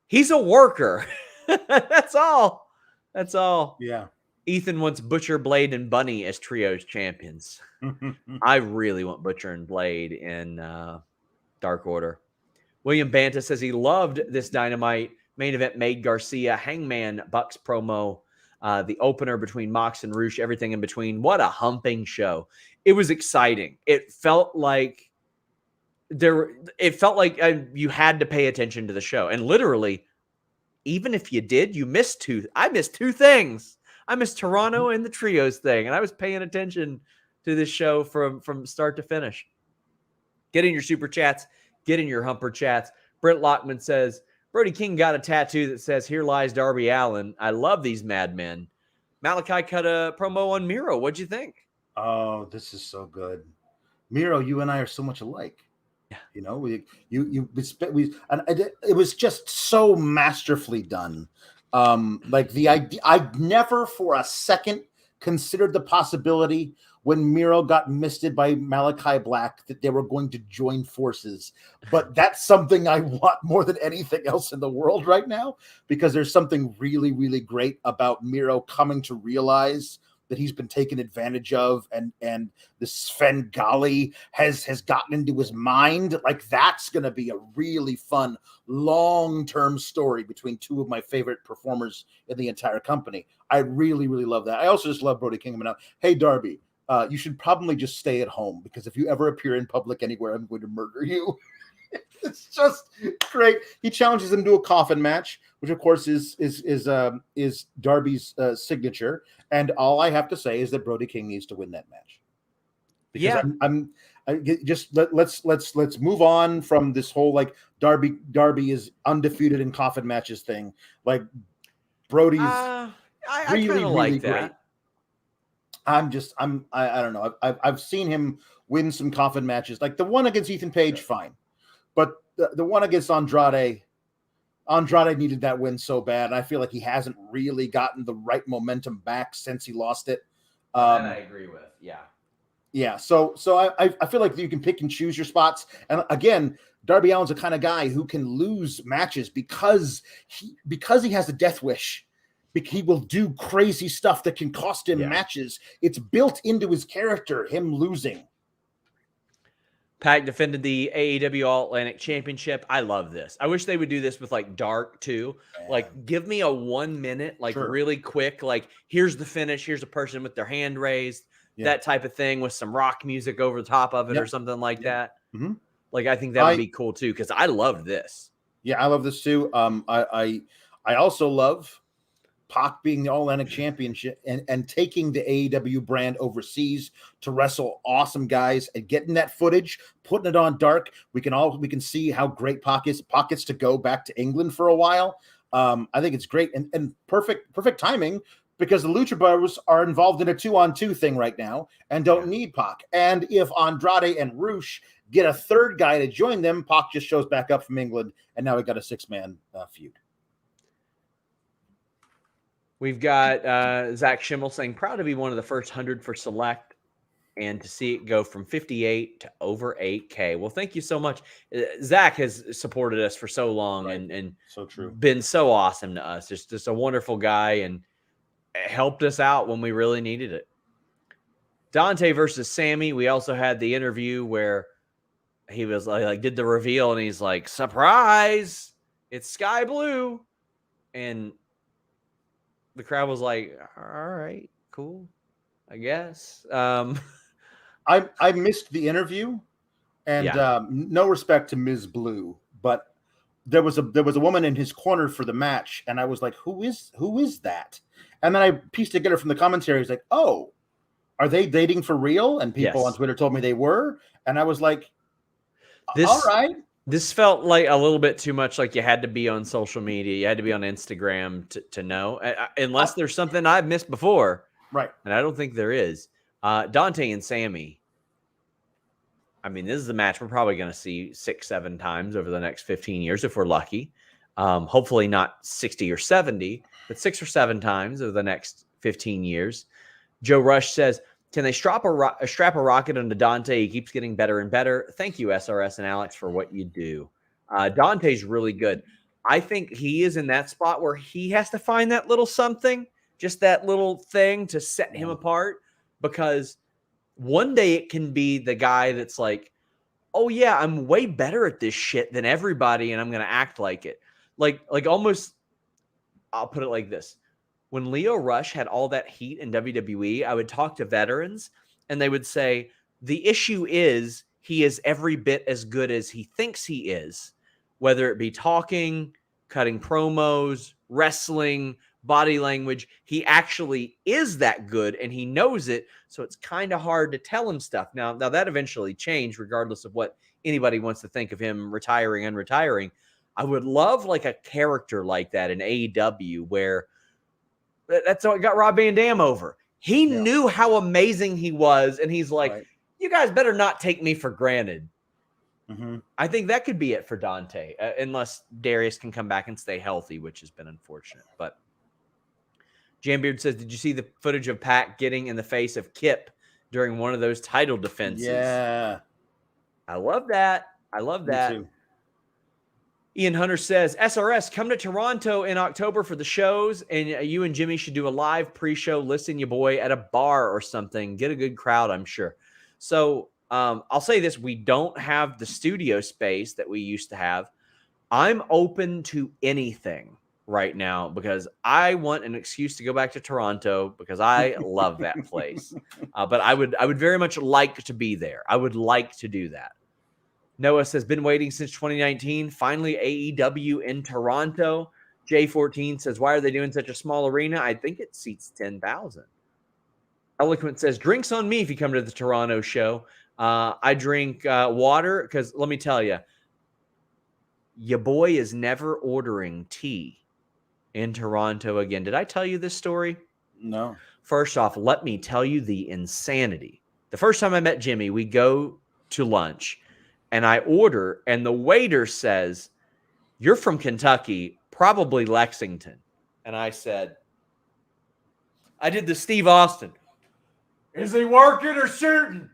He's a worker. That's all. That's all. Yeah. Ethan wants Butcher, Blade, and Bunny as trios champions. I really want Butcher and Blade in Dark Order. William Banta says he loved this Dynamite main event made Garcia, Hangman, Bucks promo, the opener between Mox and Roosh, everything in between. What a humping show. It was exciting. It felt like you had to pay attention to the show. And literally, even if you did, you missed two. I missed 2 things. I missed Toronto and the trios thing. And I was paying attention to this show from start to finish. Get in your super chats. Get in your humper chats. Brent Lockman says, Brody King got a tattoo that says, here lies Darby Allin. I love these madmen. Malachi cut a promo on Miro. What'd you think? Oh, this is so good. Miro, you and I are so much alike. Yeah. You know, it was just so masterfully done. Like the idea, I never for a second considered the possibility when Miro got misted by Malachi Black that they were going to join forces. But that's something I want more than anything else in the world right now, because there's something really, really great about Miro coming to realize that he's been taken advantage of, and the Svengali has gotten into his mind. Like, that's going to be a really fun long-term story between two of my favorite performers in the entire company. I really, really love that. I also just love Brody King coming out. Hey, Darby, you should probably just stay at home, because if you ever appear in public anywhere, I'm going to murder you. It's just great. He challenges him to a coffin match, which of course is Darby's signature. And all I have to say is that Brody King needs to win that match. Because let's move on from this whole like Darby is undefeated in coffin matches thing. Like, Brody's I really, kind of really like great. that. I don't know. I've seen him win some coffin matches, like the one against Ethan Page, fine. But the one against Andrade needed that win so bad. And I feel like he hasn't really gotten the right momentum back since he lost it. That I agree with. Yeah. Yeah. So I feel like you can pick and choose your spots. And again, Darby Allin's the kind of guy who can lose matches because he has a death wish. He will do crazy stuff that can cost him matches. It's built into his character, him losing. Pac defended the AEW All-Atlantic Championship. I love this. I wish they would do this with like Dark too. Yeah. Like, give me a 1 minute, like really quick, like here's the finish, here's a person with their hand raised, that type of thing with some rock music over the top of it or something like that. Mm-hmm. Like, I think that would be cool too, because I love this. Yeah, I love this too. I also love Pac being the All-Atlantic Championship and taking the AEW brand overseas to wrestle awesome guys and getting that footage, putting it on Dark. We can see how great Pac is. Pac gets to go back to England for a while. I think it's great and perfect timing, because the Lucha Bros are involved in a 2-on-2 thing right now and don't need Pac. And if Andrade and Rush get a third guy to join them, Pac just shows back up from England, and now we got a 6-man feud. We've got Zach Schimmel saying, proud to be one of the first 100 for Select and to see it go from 58 to over 8K. Well, thank you so much. Zach has supported us for so long and so true. Been so awesome to us. Just a wonderful guy and helped us out when we really needed it. Dante versus Sammy. We also had the interview where he was like did the reveal and he's like, surprise, it's Sky Blue. And the crowd was like, all right, cool, I guess. I missed the interview, and no respect to Ms. Blue, but there was a woman in his corner for the match, and I was like, who is that? And then I pieced together from the commentary, it's like, oh, are they dating for real? And people on Twitter told me they were, and I was like, all right. This felt like a little bit too much like you had to be on social media. You had to be on Instagram to know, unless there's something I've missed before. Right. And I don't think there is. Dante and Sammy. I mean, this is a match we're probably going to see 6-7 times over the next 15 years if we're lucky. Hopefully not 60 or 70, but 6 or 7 times over the next 15 years. Joe Rush says, can they strap a rocket onto Dante? He keeps getting better and better. Thank you, SRS and Alex, for what you do. Dante's really good. I think he is in that spot where he has to find that little something, just that little thing to set him apart, because one day it can be the guy that's like, oh yeah, I'm way better at this shit than everybody, and I'm going to act like it. Like almost, I'll put it like this. When Leo Rush had all that heat in WWE, I would talk to veterans and they would say, the issue is he is every bit as good as he thinks he is, whether it be talking, cutting promos, wrestling, body language. He actually is that good and he knows it. So it's kind of hard to tell him stuff. Now that eventually changed regardless of what anybody wants to think of him retiring, unretiring. I would love like a character like that in AEW where that's what got Rob Van Dam over. He knew how amazing he was, and he's like, you guys better not take me for granted. Mm-hmm. I think that could be it for Dante, unless Darius can come back and stay healthy, which has been unfortunate. But Jambeard says, did you see the footage of Pac getting in the face of Kip during one of those title defenses? Yeah. I love that. I love that. Me too. Ian Hunter says, SRS, come to Toronto in October for the shows, and you and Jimmy should do a live pre-show. Listen, you boy, at a bar or something. Get a good crowd, I'm sure. So I'll say this. We don't have the studio space that we used to have. I'm open to anything right now because I want an excuse to go back to Toronto because I love that place. But I would very much like to be there. I would like to do that. Noah says, been waiting since 2019. Finally, AEW in Toronto. J14 says, why are they doing such a small arena? I think it seats 10,000. Eloquent says, drinks on me if you come to the Toronto show. I drink water because let me tell you, your boy is never ordering tea in Toronto again. Did I tell you this story? No. First off, let me tell you the insanity. The first time I met Jimmy, we go to lunch. And I order, and the waiter says, you're from Kentucky, probably Lexington. And I said, I did the Steve Austin. Is he working or shooting?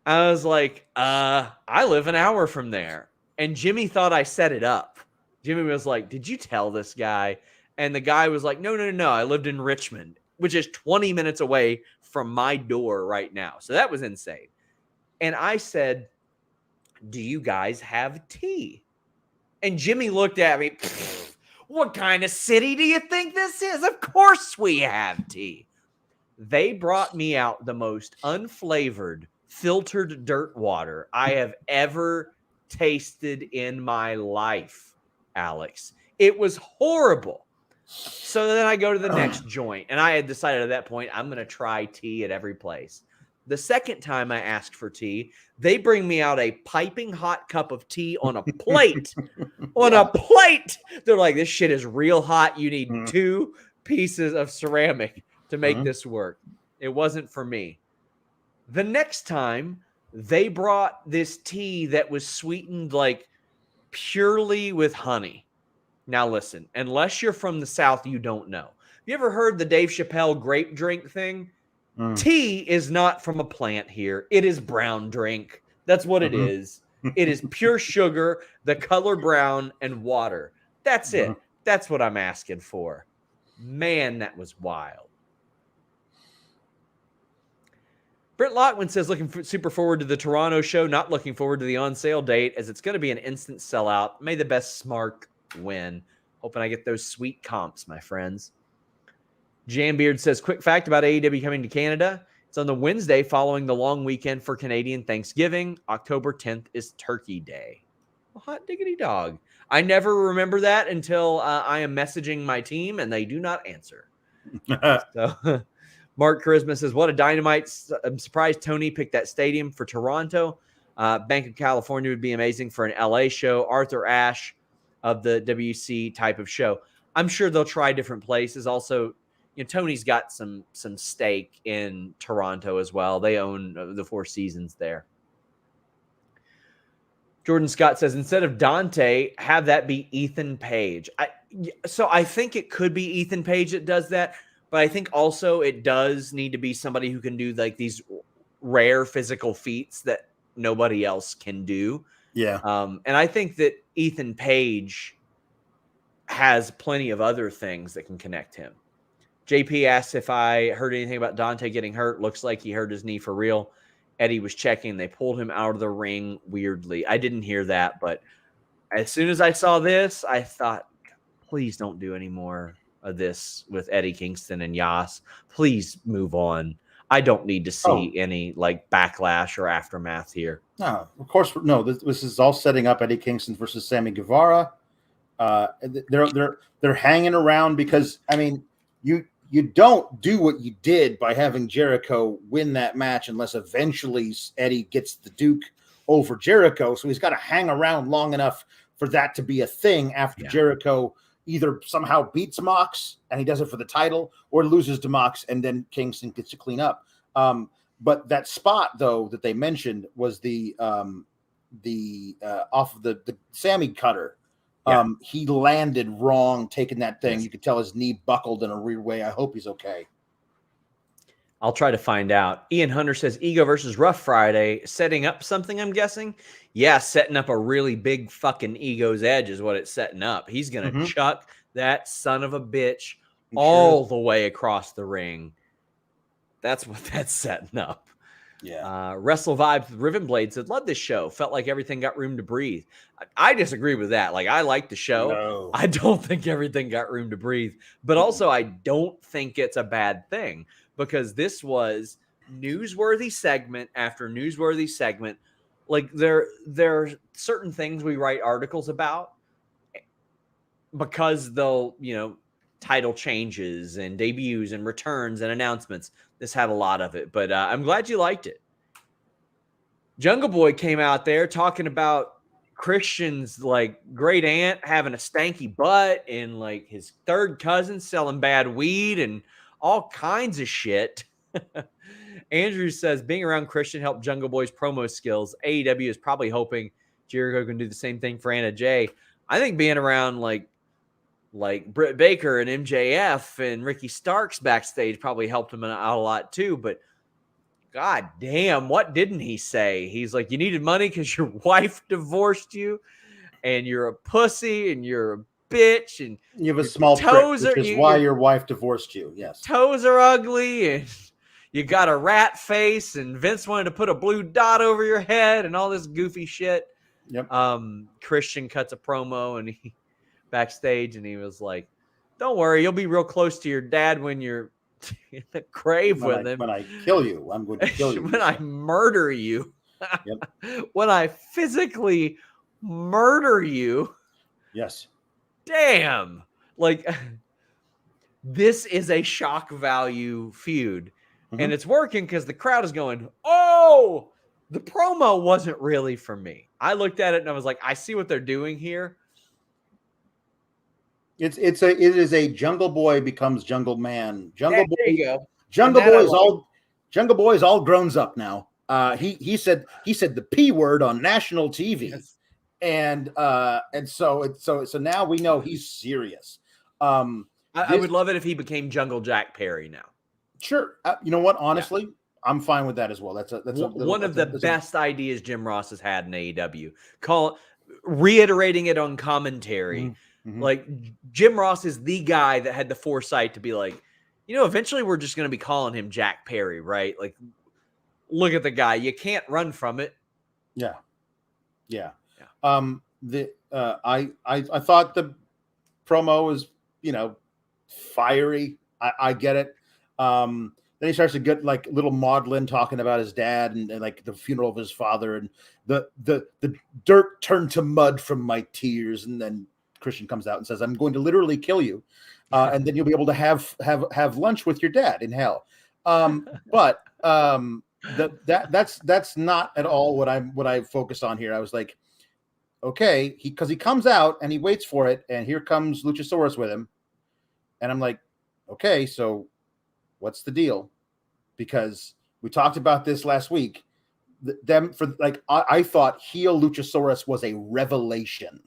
I was like, I live an hour from there. And Jimmy thought I set it up. Jimmy was like, did you tell this guy? And the guy was like, no. I lived in Richmond, which is 20 minutes away from my door right now. So that was insane. And I said, do you guys have tea? And Jimmy looked at me, what kind of city do you think this is? Of course we have tea. They brought me out the most unflavored, filtered dirt water I have ever tasted in my life, Alex. It was horrible. So then I go to the next joint, and I had decided at that point, I'm going to try tea at every place. The second time I asked for tea, they bring me out a piping hot cup of tea on a plate. A plate. They're like, this shit is real hot. You need 2 pieces of ceramic to make this work. It wasn't for me. The next time, they brought this tea that was sweetened like purely with honey. Now listen, unless you're from the South, you don't know. You ever heard the Dave Chappelle grape drink thing? Tea is not from a plant here. It is brown drink. That's what it is. It is pure sugar, the color brown, and water. That's it. That's what I'm asking for. Man, that was wild. Britt Lockman says, super forward to the Toronto show, not looking forward to the on-sale date, as it's going to be an instant sellout. May the best smart win. Hoping I get those sweet comps, my friends. Jambeard says, quick fact about AEW coming to Canada. It's on the Wednesday following the long weekend for Canadian Thanksgiving. October 10th is Turkey Day. Well, hot diggity dog. I never remember that until I am messaging my team and they do not answer. So Mark Charisma says, what a Dynamite. I'm surprised Tony picked that stadium for Toronto. Bank of California would be amazing for an LA show. Arthur Ashe of the WC type of show. I'm sure they'll try different places. Also, Tony's got some stake in Toronto as well. They own the Four Seasons there. Jordan Scott says, instead of Dante, have that be Ethan Page. So I think it could be Ethan Page that does that, but I think also it does need to be somebody who can do like these rare physical feats that nobody else can do. Yeah. And I think that Ethan Page has plenty of other things that can connect him. JP asks if I heard anything about Dante getting hurt. Looks like he hurt his knee for real. Eddie was checking. They pulled him out of the ring weirdly. I didn't hear that, but as soon as I saw this, I thought, please don't do any more of this with Eddie Kingston and Yas. Please move on. I don't need to see any like backlash or aftermath here. No, of course, no. This is all setting up Eddie Kingston versus Sammy Guevara. They're hanging around because you don't do what you did by having Jericho win that match unless eventually Eddie gets the Duke over Jericho. So he's got to hang around long enough for that to be a thing after Jericho either somehow beats Mox and he does it for the title or loses to Mox and then Kingston gets to clean up. But that spot though that they mentioned was the off of the Sammy cutter He landed wrong taking that thing. You could tell his knee buckled in a weird way. I hope he's okay. I'll try to find out. Ian Hunter says Ego versus Rough Friday, setting up something, I'm guessing. Yeah, setting up a really big fucking Ego's Edge is what it's setting up. He's going to chuck that son of a bitch all the way across the ring. That's what that's setting up. Yeah. Wrestle Vibes with Riven Blade said, love this show. Felt like everything got room to breathe. I disagree with that. Like, I like the show. No. I don't think everything got room to breathe. But also, I don't think it's a bad thing, because this was newsworthy segment after newsworthy segment. Like, there are certain things we write articles about because they'll, title changes and debuts and returns and announcements. This had a lot of it, but I'm glad you liked it. Jungle Boy came out there talking about Christian's like great aunt having a stanky butt and like his third cousin selling bad weed and all kinds of shit. Andrew says being around Christian helped Jungle Boy's promo skills. AEW is probably hoping Jericho can do the same thing for Anna Jay. I think being around like Britt Baker and MJF and Ricky Starks backstage probably helped him out a lot too. But god damn, what didn't he say? He's like, you needed money because your wife divorced you and you're a pussy and you're a bitch and you have a small toes prick, which is why your wife divorced you. Yes. Toes are ugly and you got a rat face and Vince wanted to put a blue dot over your head and all this goofy shit. Yep. Christian cuts a promo and he backstage and he was like, don't worry, you'll be real close to your dad when you're in the grave with him. When I kill you, I'm going to kill you. When I murder you. When I physically murder you. Yes. Damn. Like, this is a shock value feud. And it's working because the crowd is going, oh, the promo wasn't really for me. I looked at it and I was like, I see what they're doing here. It is a Jungle Boy becomes Jungle Man. Jungle Boy is all grown up now. He said the P word on national TV. Yes. And so now we know he's serious. I would love it if he became Jungle Jack Perry now. Sure. You know what? Honestly, I'm fine with that as well. That's one of the best ideas Jim Ross has had in AEW. Reiterating it on commentary. Like, Jim Ross is the guy that had the foresight to be like, eventually we're just going to be calling him Jack Perry, right? Like, look at the guy. You can't run from it. Yeah. I thought the promo was, fiery. I get it. Then he starts to get like little maudlin talking about his dad and like the funeral of his father and the dirt turned to mud from my tears. And then Christian comes out and says, I'm going to literally kill you. And then you'll be able to have lunch with your dad in hell. But that's not at all what I focused on here. I was like, okay, because he comes out and he waits for it. And here comes Luchasaurus with him. And I'm like, okay, so what's the deal? Because we talked about this last week. I thought heel Luchasaurus was a revelation.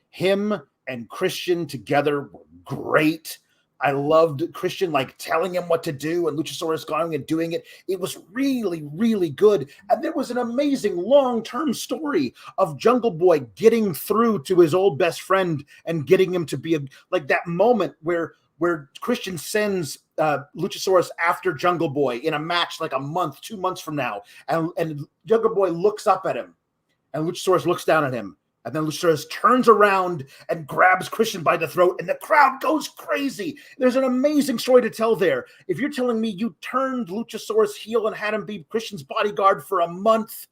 Him and Christian together were great. I loved Christian like telling him what to do and Luchasaurus going and doing it. It was really, really good. And there was an amazing long-term story of Jungle Boy getting through to his old best friend and getting him to be like that moment where Christian sends Luchasaurus after Jungle Boy in a match like 2 months from now. And Jungle Boy looks up at him and Luchasaurus looks down at him. And then Luchasaurus turns around and grabs Christian by the throat, and the crowd goes crazy. There's an amazing story to tell there. If you're telling me you turned Luchasaurus heel and had him be Christian's bodyguard for a month,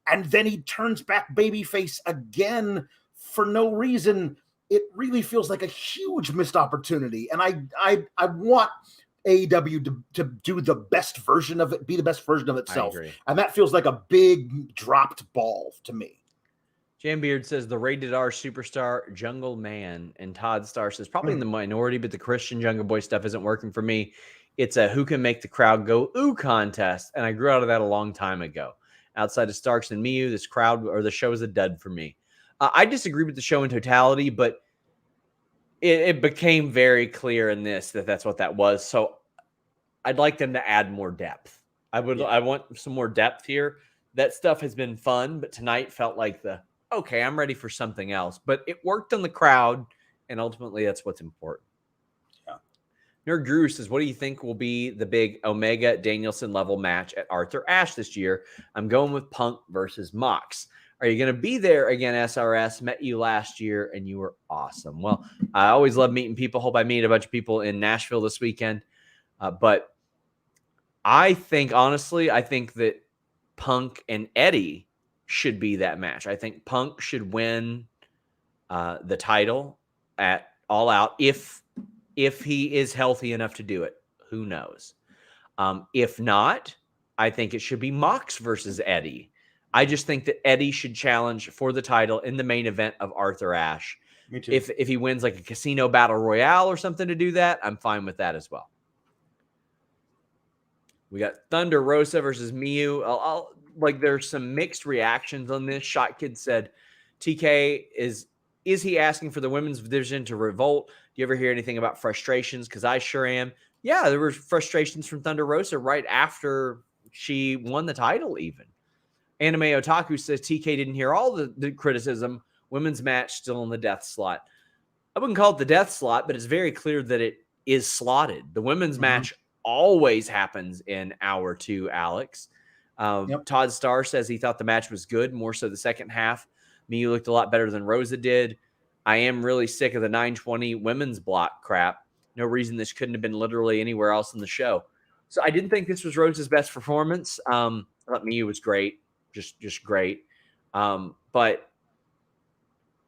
and then he turns back babyface again for no reason, it really feels like a huge missed opportunity. And I want AEW to do the best version of it, be the best version of itself. And that feels like a big dropped ball to me. Jambeard says the rated R superstar Jungle Man, and Todd Starr says probably in the minority, but the Christian Jungle Boy stuff isn't working for me. It's a who can make the crowd go ooh contest, and I grew out of that a long time ago. Outside of Starks and Miyu, this crowd or the show is a dud for me. I disagree with the show in totality, but it became very clear in this that that's what that was. So I'd like them to add more depth. I want some more depth here. That stuff has been fun, but tonight felt like okay, I'm ready for something else. But it worked on the crowd, and ultimately that's what's important. Yeah. Nerd Drew says, what do you think will be the big Omega Danielson level match at Arthur Ashe this year? I'm going with Punk versus Mox. Are you going to be there again, SRS? Met you last year, and you were awesome. Well, I always love meeting people. Hope I meet a bunch of people in Nashville this weekend. But I think that Punk and Eddie should be that match. I think Punk should win the title at All Out if he is healthy enough to do it. Who knows? If not, I think it should be Mox versus Eddie. I just think that Eddie should challenge for the title in the main event of Arthur Ashe. Me too. If he wins like a casino battle royale or something to do that, I'm fine with that as well. We got Thunder Rosa versus Miyu. There's some mixed reactions on this. Shot Kid said, TK, is he asking for the women's division to revolt? Do you ever hear anything about frustrations? Because I sure am. Yeah, there were frustrations from Thunder Rosa right after she won the title even. Anime Otaku says TK didn't hear all the criticism. Women's match still in the death slot. I wouldn't call it the death slot, but it's very clear that it is slotted. The women's match always happens in hour 2, Alex. Todd Starr says he thought the match was good, more so the second half. Miyu looked a lot better than Rosa did. I am really sick of the 920 women's block crap. No reason this couldn't have been literally anywhere else in the show. So I didn't think this was Rosa's best performance. I thought Miyu was great, just great. But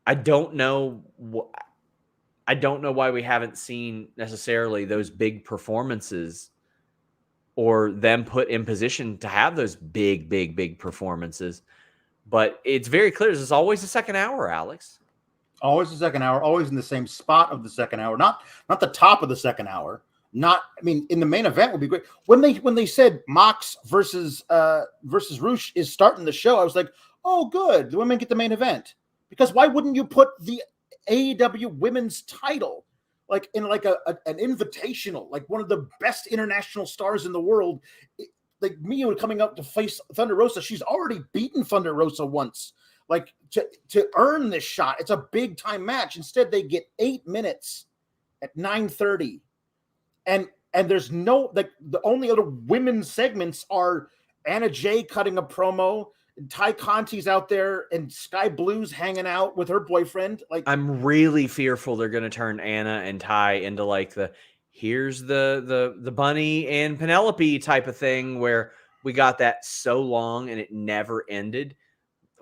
I don't know why we haven't seen necessarily those big performances or them put in position to have those big performances. But it's very clear this is always the second hour, Alex. Always the second hour, always in the same spot of the second hour, not the top of the second hour. In the main event would be great. When they said Mox versus Rush is starting the show, I was like, oh, good, the women get the main event. Because why wouldn't you put the AEW women's title like in like an invitational, like one of the best international stars in the world, like Miyu coming up to face Thunder Rosa? She's already beaten Thunder Rosa once. Like to earn this shot, it's a big time match. Instead, they get 8 minutes at 9:30, and there's no, like, the only other women's segments are Anna Jay cutting a promo, and Ty Conti's out there, and Sky Blue's hanging out with her boyfriend. Like, I'm really fearful they're going to turn Anna and Ty into like here's the Bunny and Penelope type of thing where we got that so long and it never ended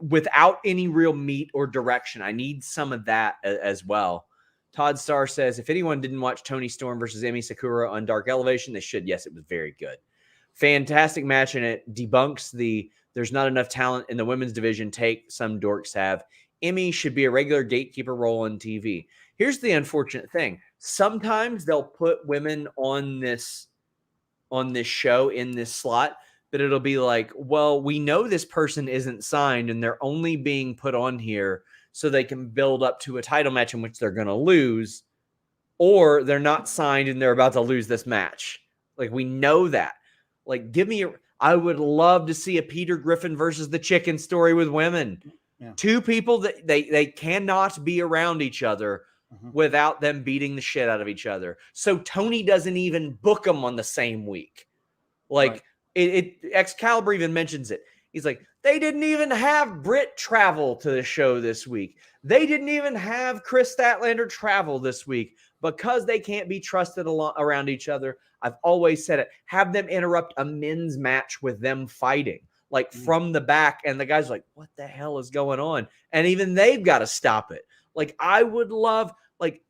without any real meat or direction. I need some of that as well. Todd Starr says, if anyone didn't watch Toni Storm versus Emi Sakura on Dark Elevation, they should. Yes, it was very good. Fantastic match, and it debunks there's not enough talent in the women's division take some dorks have. Emi should be a regular gatekeeper role on TV. Here's the unfortunate thing. Sometimes they'll put women on this show in this slot, but it'll be like, well, we know this person isn't signed and they're only being put on here so they can build up to a title match in which they're going to lose, or they're not signed and they're about to lose this match. Like, we know that. Like, I would love to see a Peter Griffin versus the Chicken story with women. Yeah. Two people that they cannot be around each other without them beating the shit out of each other. So Tony doesn't even book them on the same week. Like, Excalibur even mentions it. He's like, they didn't even have Britt travel to the show this week. They didn't even have Chris Statlander travel this week because they can't be trusted around each other. I've always said it. Have them interrupt a men's match with them fighting, like from the back. And the guy's like, what the hell is going on? And even they've got to stop it. Like, I would love, like,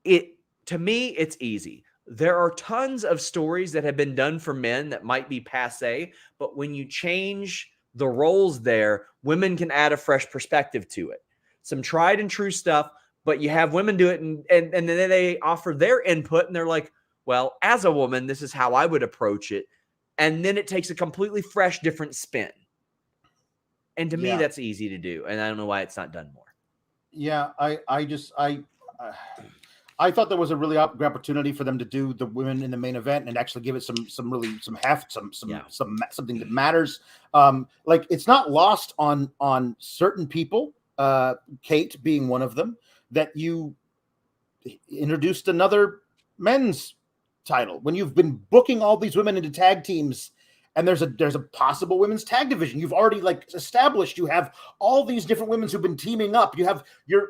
it. To me, it's easy. There are tons of stories that have been done for men that might be passé, but when you change the roles there, women can add a fresh perspective to it. Some tried and true stuff, but you have women do it, and then they offer their input, and they're like, well, as a woman, this is how I would approach it. And then it takes a completely fresh, different spin. And to me, that's easy to do, and I don't know why it's not done more. Yeah, I I thought there was a really good opportunity for them to do the women in the main event and actually give it something that matters. Like it's not lost on certain people, Kate being one of them, that you introduced another men's title when you've been booking all these women into tag teams. And there's a possible women's tag division. You've already like established. You have all these different women who've been teaming up. You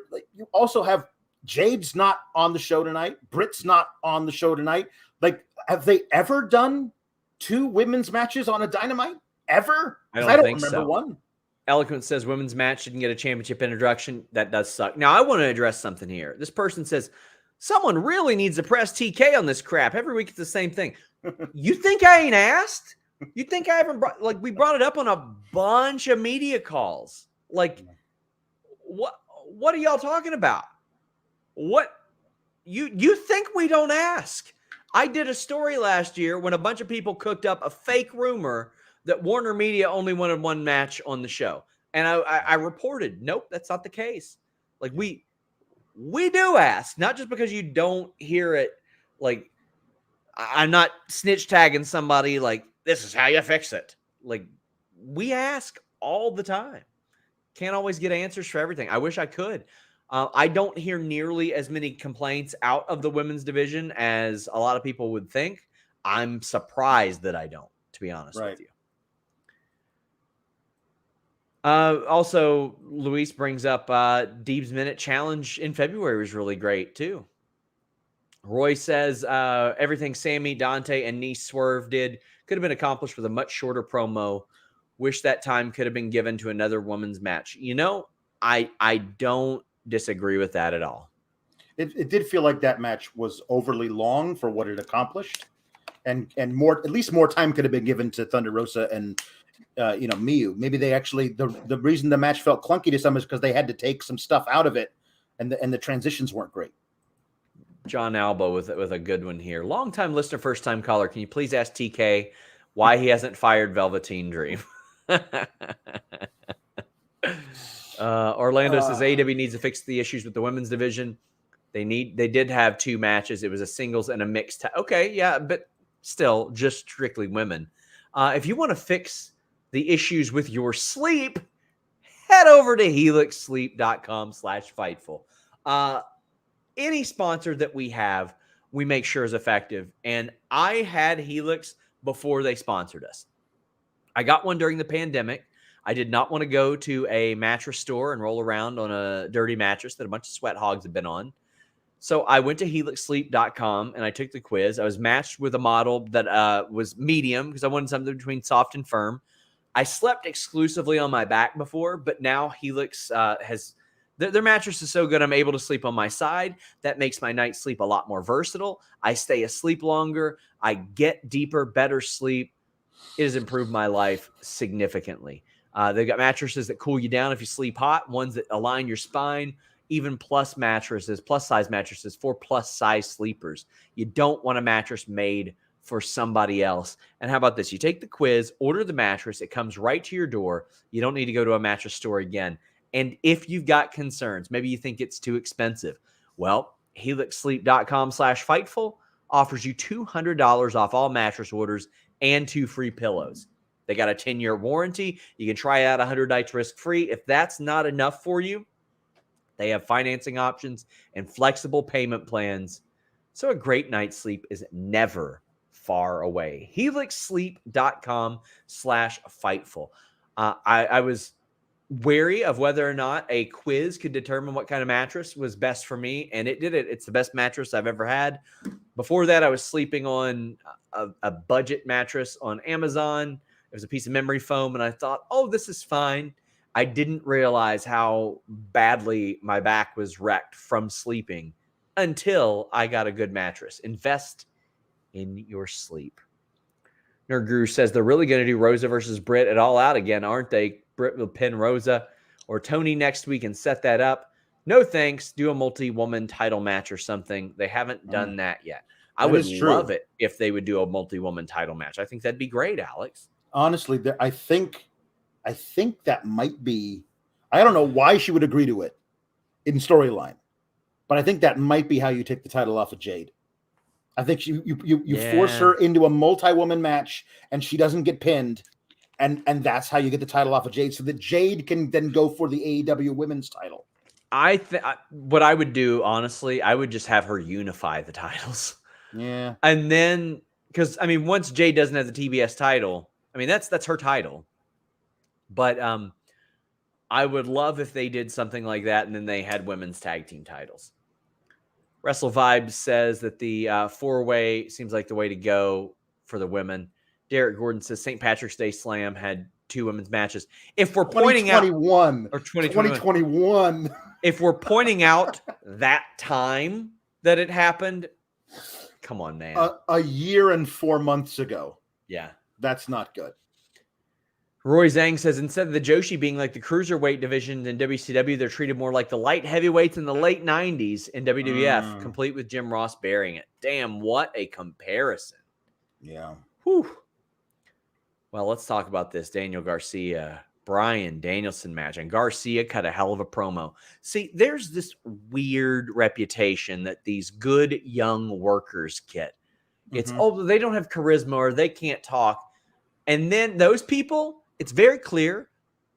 also have Jade's not on the show tonight. Britt's not on the show tonight. Like, have they ever done 2 women's matches on a Dynamite? Ever? I don't think remember so. one. Eloquent says women's match didn't get a championship introduction. That does suck. Now, I want to address something here. This person says, someone really needs to press TK on this crap. Every week it's the same thing. You think I ain't asked? You think I haven't we brought it up on a bunch of media calls. Like, what are y'all talking about? What you think we don't ask? I did a story last year when a bunch of people cooked up a fake rumor that Warner Media only wanted 1 match on the show. And I reported, nope, that's not the case. Like we do ask, not just because you don't hear it. Like I'm not snitch tagging somebody like this is how you fix it. Like we ask all the time. Can't always get answers for everything. I wish I could. I don't hear nearly as many complaints out of the women's division as a lot of people would think. I'm surprised that I don't, to be honest with you. Also, Luis brings up Deeb's Minute Challenge in February was really great, too. Roy says everything Sammy, Dante, and Nese Swerve did could have been accomplished with a much shorter promo. Wish that time could have been given to another women's match. You know, I don't disagree with that at all. It did feel like that match was overly long for what it accomplished, and more, at least more time could have been given to Thunder Rosa and Miyu. Maybe they actually the reason the match felt clunky to some is because they had to take some stuff out of it, and the transitions weren't great. John Alba with a good one here. Long-time listener, first-time caller. Can you please ask TK why he hasn't fired Velveteen Dream? Orlando says AEW needs to fix the issues with the women's division. They did have 2 matches. It was a singles and a mixed. Okay, yeah, but still just strictly women. If you want to fix the issues with your sleep, head over to helixsleep.com/fightful. Any sponsor that we have, we make sure is effective. And I had Helix before they sponsored us. I got one during the pandemic. I did not want to go to a mattress store and roll around on a dirty mattress that a bunch of sweat hogs had been on. So I went to helixsleep.com and I took the quiz. I was matched with a model that was medium because I wanted something between soft and firm. I slept exclusively on my back before, but now Helix has their mattress is so good I'm able to sleep on my side. That makes my night sleep a lot more versatile. I stay asleep longer. I get deeper, better sleep. It has improved my life significantly. They've got mattresses that cool you down if you sleep hot, ones that align your spine, even plus size mattresses for plus size sleepers. You don't want a mattress made for somebody else. And how about this? You take the quiz, order the mattress. It comes right to your door. You don't need to go to a mattress store again. And if you've got concerns, maybe you think it's too expensive. Well, helixsleep.com/fightful offers you $200 off all mattress orders and 2 free pillows. They got a 10-year warranty. You can try out 100 nights risk-free. If that's not enough for you, they have financing options and flexible payment plans. So a great night's sleep is never far away. helixsleep.com/fightful. I was wary of whether or not a quiz could determine what kind of mattress was best for me, and it did it. It's the best mattress I've ever had. Before that, I was sleeping on a budget mattress on Amazon. It was a piece of memory foam, and I thought, oh, this is fine. I didn't realize how badly my back was wrecked from sleeping until I got a good mattress. Invest in your sleep. Nerd Guru says they're really going to do Rosa versus Britt at All Out again, aren't they? Britt will pin Rosa or Tony next week and set that up. No thanks. Do a multi-woman title match or something. They haven't done that yet. I would love it if they would do a multi-woman title match. I think that'd be great, Alex. Honestly, I think that might be. I don't know why she would agree to it in storyline, but I think that might be how you take the title off of Jade. I think you force her into a multi-woman match and she doesn't get pinned, and that's how you get the title off of Jade, so that Jade can then go for the AEW women's title. What I would do, honestly, I would just have her unify the titles. Yeah. And then, because I mean, once Jade doesn't have the TBS title, I mean that's her title. But I would love if they did something like that, and then they had women's tag team titles. Wrestle Vibes says that the 4-way seems like the way to go for the women. Derek Gordon says St. Patrick's Day Slam had 2 women's matches. If we're pointing out 2021, if we're pointing out that time that it happened, come on, man. A year and 4 months ago. Yeah. That's not good. Roy Zhang says instead of the Joshi being like the cruiserweight division in WCW, they're treated more like the light heavyweights in the late 90s in WWF, complete with Jim Ross bearing it. Damn, what a comparison. Yeah. Whew. Well, let's talk about this Daniel Garcia, Bryan Danielson match. And Garcia cut a hell of a promo. See, there's this weird reputation that these good young workers get. It's, oh, they don't have charisma or they can't talk. And then those people, it's very clear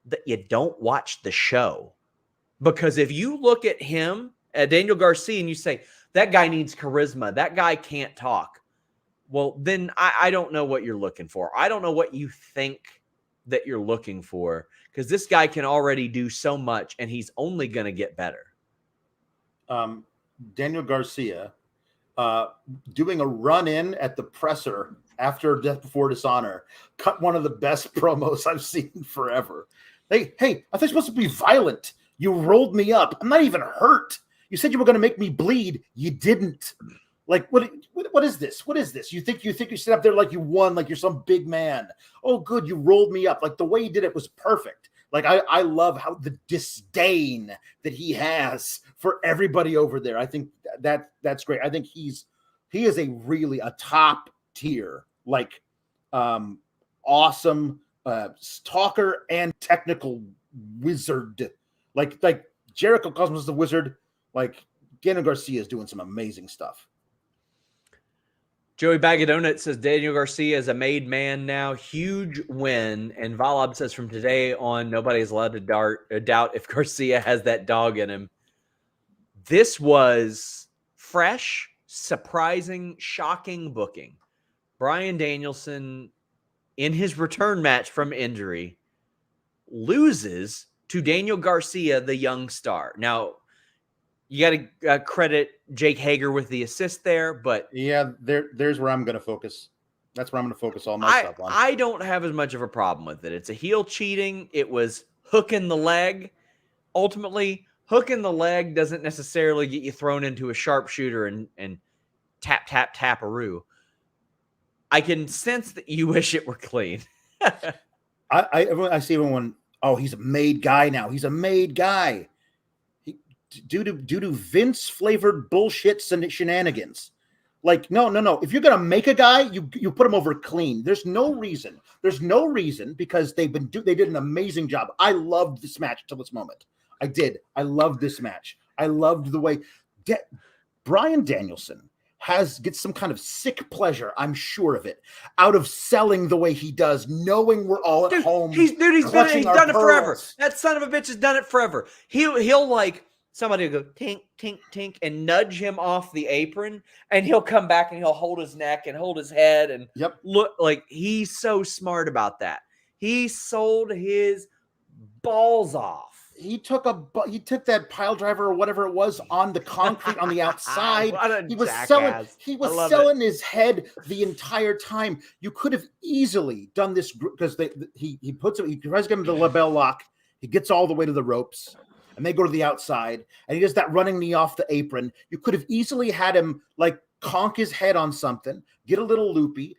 that you don't watch the show. Because if you look at him, at Daniel Garcia, and you say, that guy needs charisma, that guy can't talk, well, then I don't know what you're looking for. I don't know what you think that you're looking for, because this guy can already do so much, and he's only going to get better. Daniel Garcia doing a run-in at the presser after Death Before Dishonor, cut one of the best promos I've seen forever. Hey, I thought you were supposed to be violent. You rolled me up. I'm not even hurt. You said you were going to make me bleed. You didn't. Like, what is this? What is this? You think you sit up there like you won, like you're some big man. Oh, good, you rolled me up. Like, the way you did it was perfect. Like, I love how the disdain that he has for everybody over there. I think that's great. I think he is a top tier, like, awesome talker and technical wizard. Like Jericho calls him the wizard. Like, Daniel Garcia is doing some amazing stuff. Joey Bag of Donuts says Daniel Garcia is a made man now. Huge win. And Valab says from today on, nobody is allowed to doubt if Garcia has that dog in him. This was fresh, surprising, shocking booking. Bryan Danielson, in his return match from injury, loses to Daniel Garcia, the young star. Now, you got to credit Jake Hager with the assist there, but yeah, there's where I'm going to focus. That's where I'm going to focus all my stuff on. I don't have as much of a problem with it. It's a heel cheating. It was hooking the leg. Ultimately, hooking the leg doesn't necessarily get you thrown into a sharpshooter and tap-a-roo. I can sense that you wish it were clean. I see everyone, oh, he's a made guy now. He's a made guy. Due to Vince flavored bullshit shenanigans. Like, no. If you're gonna make a guy, you put him over clean. There's no reason because they did an amazing job. I loved this match till this moment. I did. I loved this match. I loved the way Bryan Danielson gets some kind of sick pleasure, I'm sure of it, out of selling the way he does, knowing we're all at home. He's done it forever. That son of a bitch has done it forever. He'll like, somebody will go tink, tink, tink, and nudge him off the apron, and he'll come back and he'll hold his neck and hold his head and look like he's so smart about that. He sold his balls off. He took that pile driver or whatever it was on the concrete on the outside. He was selling his head the entire time. You could have easily done this because he tries to give him the label lock. He gets all the way to the ropes. And they go to the outside, and he does that running knee off the apron. You could have easily had him like conk his head on something, get a little loopy,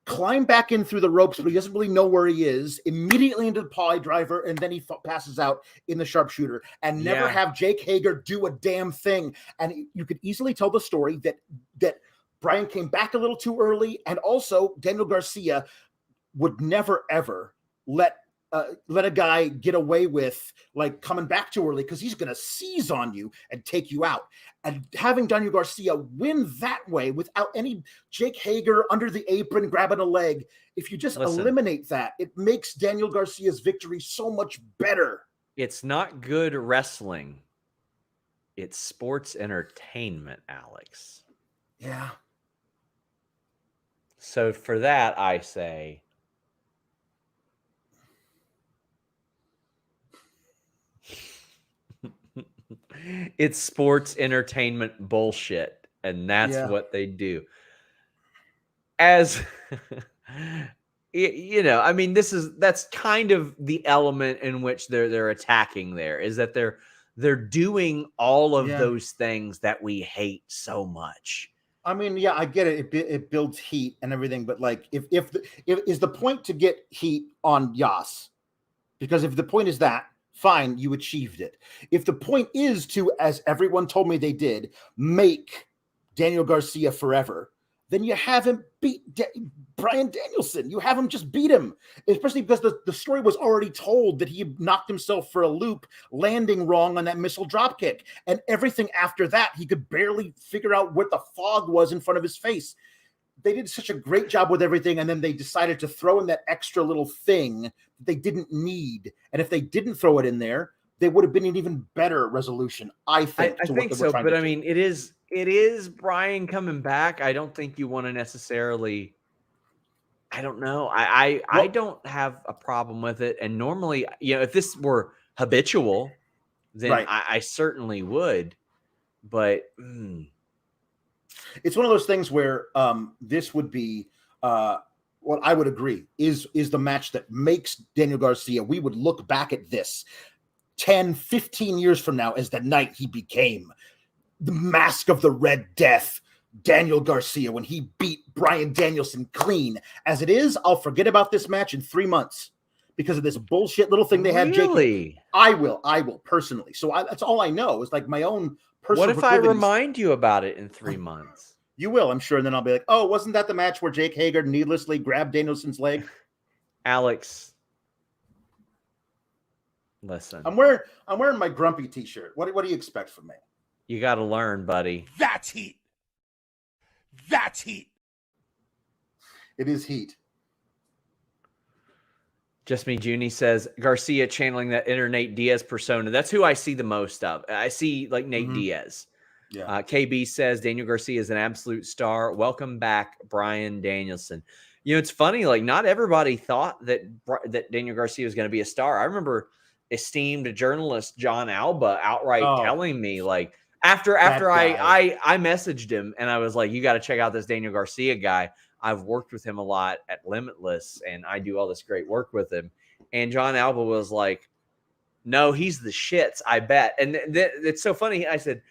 climb back in through the ropes, but he doesn't really know where he is, immediately into the pile driver, and then he passes out in the sharpshooter, and never have Jake Hager do a damn thing. And you could easily tell the story that Bryan came back a little too early, and also Daniel Garcia would never, ever let let a guy get away with like coming back too early because he's going to seize on you and take you out. And having Daniel Garcia win that way without any Jake Hager under the apron grabbing a leg, if you just eliminate that, it makes Daniel Garcia's victory so much better. It's not good wrestling. It's sports entertainment, Alex. Yeah. So for that, I say, it's sports entertainment bullshit, and that's what they do. As you know, I mean, that's kind of the element in which they're attacking. There is that they're doing all of those things that we hate so much. I mean, yeah, I get it. It builds heat and everything, but like, if is the point to get heat on Yas? Because if the point is that, fine, you achieved it. If the point is to, as everyone told me they did, make Daniel Garcia forever, then you have him beat Bryan Danielson. You have him just beat him, especially because the story was already told that he knocked himself for a loop, landing wrong on that missile dropkick. And everything after that, he could barely figure out what the fog was in front of his face. They did such a great job with everything, and then they decided to throw in that extra little thing that they didn't need. And if they didn't throw it in there, they would have been an even better resolution, I think. I think so, but I mean, it is Bryan coming back. I don't think you want to necessarily. I don't know. I don't have a problem with it. And normally, you know, if this were habitual, then I certainly would. But it's one of those things where this would be what I would agree is the match that makes Daniel Garcia. We would look back at this 10, 15 years from now as the night he became the Mask of the Red Death, Daniel Garcia, when he beat Bryan Danielson clean. As it is, I'll forget about this match in 3 months because of this bullshit little thing they had. Really? I will personally. So that's all I know is like my own personal. What if I remind you about it in 3 months? You will, I'm sure. And then I'll be like, oh, wasn't that the match where Jake Hager needlessly grabbed Danielson's leg? Alex, listen. I'm wearing my grumpy t-shirt. What do you expect from me? You got to learn, buddy. That's heat. That's heat. It is heat. Just Me Junie says Garcia channeling that inner Nate Diaz persona. That's who I see the most of. I see like Nate Diaz. Yeah. KB says Daniel Garcia is an absolute star. Welcome back, Bryan Danielson. You know, it's funny. Like, not everybody thought that Daniel Garcia was going to be a star. I remember esteemed journalist John Alba outright telling me, like, after I messaged him and I was like, you got to check out this Daniel Garcia guy. I've worked with him a lot at Limitless and I do all this great work with him. And John Alba was like, no, he's the shits, I bet. And it's so funny. I said,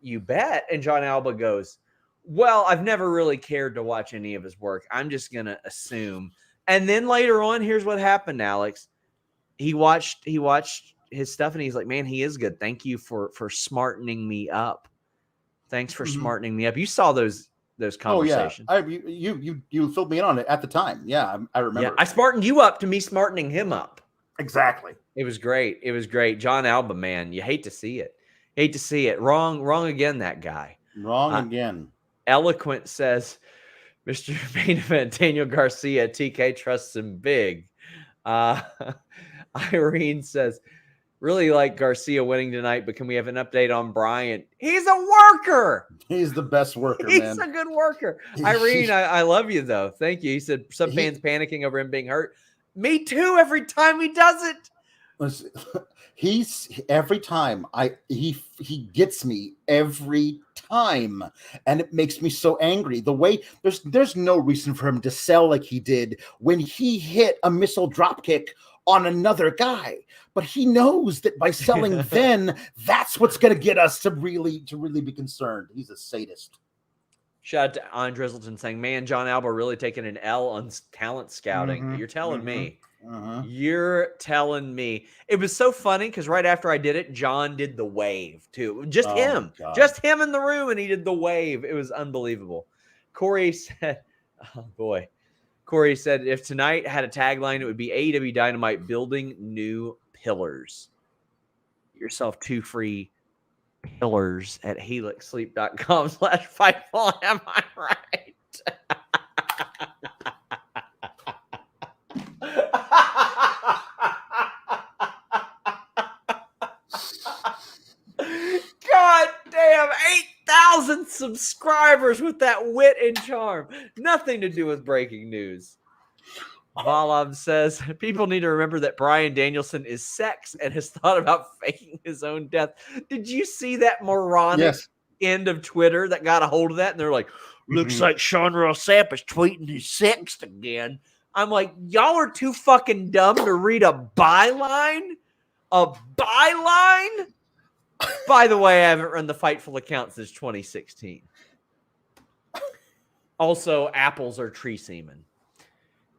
you bet? And John Alba goes, well, I've never really cared to watch any of his work. I'm just going to assume. And then later on, here's what happened, Alex. He watched his stuff and he's like, man, he is good. Thank you for smartening me up. Thanks for smartening me up. You saw those conversations. Oh yeah, you filled me in on it at the time. Yeah, I remember. Yeah, I smartened you up to me smartening him up. Exactly. It was great. It was great. John Alba, man, you hate to see it. Hate to see it. Wrong again. That guy. Wrong again. Eloquent says, Mr. Main Event, Daniel Garcia, TK trusts him big. Irene says, really like Garcia winning tonight, but can we have an update on Bryan? He's a worker. He's the best worker, He's man. a good worker. Irene, I love you, though. Thank you. He said some fans panicking over him being hurt. Me too, every time he does it. Listen, he's every time he gets me every time, and it makes me so angry. The way there's no reason for him to sell like he did when he hit a missile dropkick on another guy, but he knows that by selling then that's what's going to get us to really be concerned. He's a sadist. Shout out to Andre Drizzleton saying, man, John Alba really taking an L on talent scouting. You're telling me. You're telling me. It was so funny because right after I did it, John did the wave too. Just him in the room, and he did the wave. It was unbelievable. Corey said, oh boy, Corey said, if tonight had a tagline, it would be AEW Dynamite building new pillars. Get yourself 2 free pillars at helixsleep.com/Fightful. Am I right? God damn, 8,000 subscribers with that wit and charm. Nothing to do with breaking news. Valab says, people need to remember that Bryan Danielson is sex and has thought about faking his own death. Did you see that moronic end of Twitter that got a hold of that? And they're like, looks like Sean Ross Sapp is tweeting his sex again. I'm like, y'all are too fucking dumb to read a byline? A byline? By the way, I haven't run the Fightful account since 2016. Also, apples are tree semen.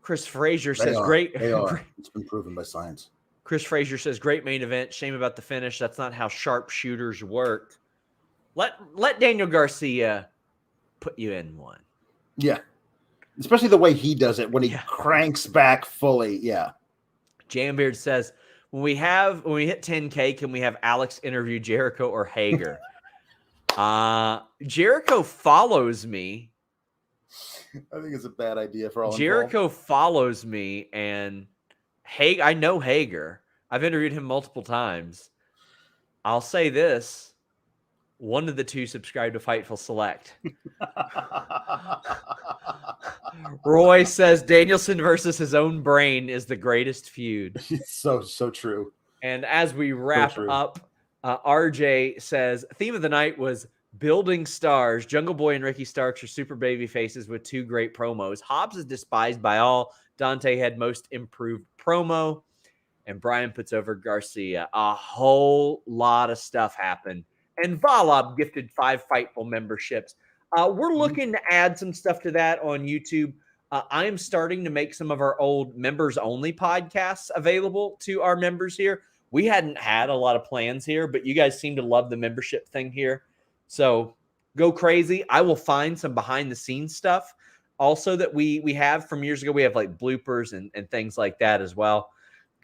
Chris Frazier says, great. They are. It's been proven by science. Chris Frazier says, great main event. Shame about the finish. That's not how sharpshooters work. Let Daniel Garcia put you in one. Yeah. Especially the way he does it when he cranks back fully. Yeah. Jambeard says, when we hit 10K, can we have Alex interview Jericho or Hager? Jericho follows me. I think it's a bad idea for all Jericho involved. follows me, and I know Hager. I've interviewed him multiple times. I'll say this. One of the two subscribe to Fightful Select. Roy says Danielson versus his own brain is the greatest feud. so true. And as we wrap up, RJ says, theme of the night was building stars. Jungle Boy and Ricky Starks are super baby faces with 2 great promos. Hobbs is despised by all. Dante had most improved promo. And Bryan puts over Garcia. A whole lot of stuff happened. And Valab gifted 5 Fightful memberships. We're looking to add some stuff to that on YouTube. I am starting to make some of our old members-only podcasts available to our members here. We hadn't had a lot of plans here, but you guys seem to love the membership thing here. So go crazy. I will find some behind-the-scenes stuff also that we have from years ago. We have like bloopers and things like that as well.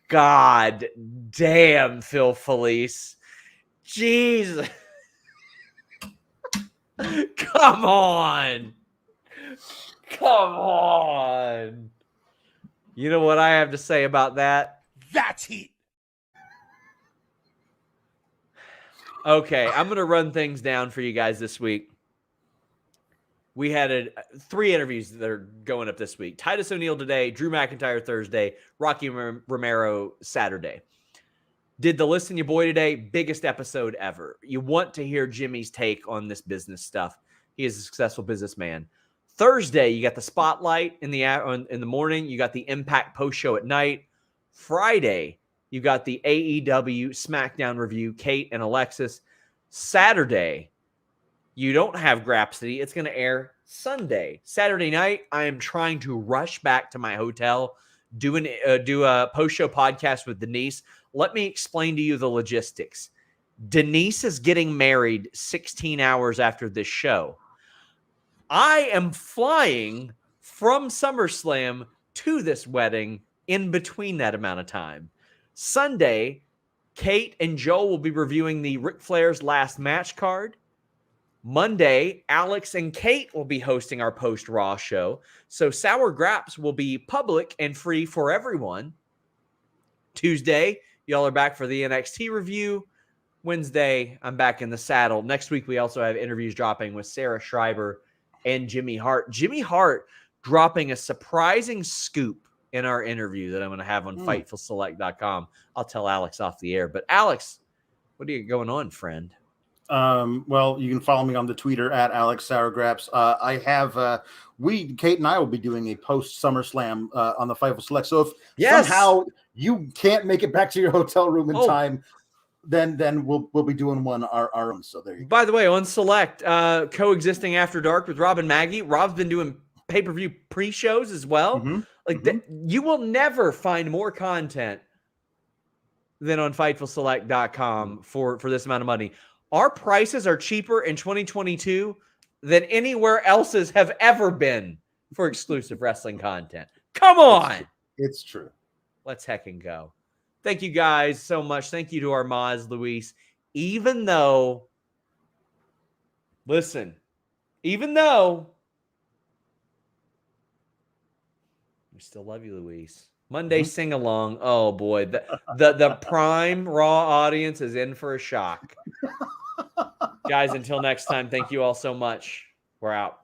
God damn, Phil Felice. Jeez. Come on. Come on. You know what I have to say about that? That's heat. Okay, I'm going to run things down for you guys this week. We had 3 interviews that are going up this week. Titus O'Neil today, Drew McIntyre Thursday, Rocky Romero Saturday. Did the Listen Your Boy today, biggest episode ever. You want to hear Jimmy's take on this business stuff. He is a successful businessman. Thursday, you got the Spotlight in the morning. You got the Impact post show at night. Friday, you got the AEW SmackDown review, Kate and Alexis. Saturday, you don't have Grapsody. It's going to air Sunday. Saturday night, I am trying to rush back to my hotel, do a post-show podcast with Denise. Let me explain to you the logistics. Denise is getting married 16 hours after this show. I am flying from SummerSlam to this wedding in between that amount of time. Sunday, Kate and Joel will be reviewing the Ric Flair's last match card. Monday, Alex and Kate will be hosting our post-Raw show. So Sour Graps will be public and free for everyone. Tuesday, y'all are back for the NXT review. Wednesday, I'm back in the saddle. Next week, we also have interviews dropping with Sarah Schreiber and Jimmy Hart. Jimmy Hart dropping a surprising scoop in our interview that I'm going to have on FightfulSelect.com. I'll tell Alex off the air. But Alex, what are you going on, friend? Well, you can follow me on the Twitter at Alex Sourgraps. I have Kate and I will be doing a post SummerSlam on the Fightful Select. So if somehow you can't make it back to your hotel room in time, then we'll be doing one our own. So there you go. By the way, on Select, coexisting After Dark with Rob and Maggie. Rob's been doing pay-per-view pre-shows as well. You will never find more content than on FightfulSelect.com for this amount of money. Our prices are cheaper in 2022 than anywhere else's have ever been for exclusive wrestling content. Come on. It's true. Let's heckin' go. Thank you guys so much. Thank you to our Maz, Luis. Even though we still love you, Luis. Monday sing along. Oh boy, the prime Raw audience is in for a shock. Guys, until next time, thank you all so much. We're out.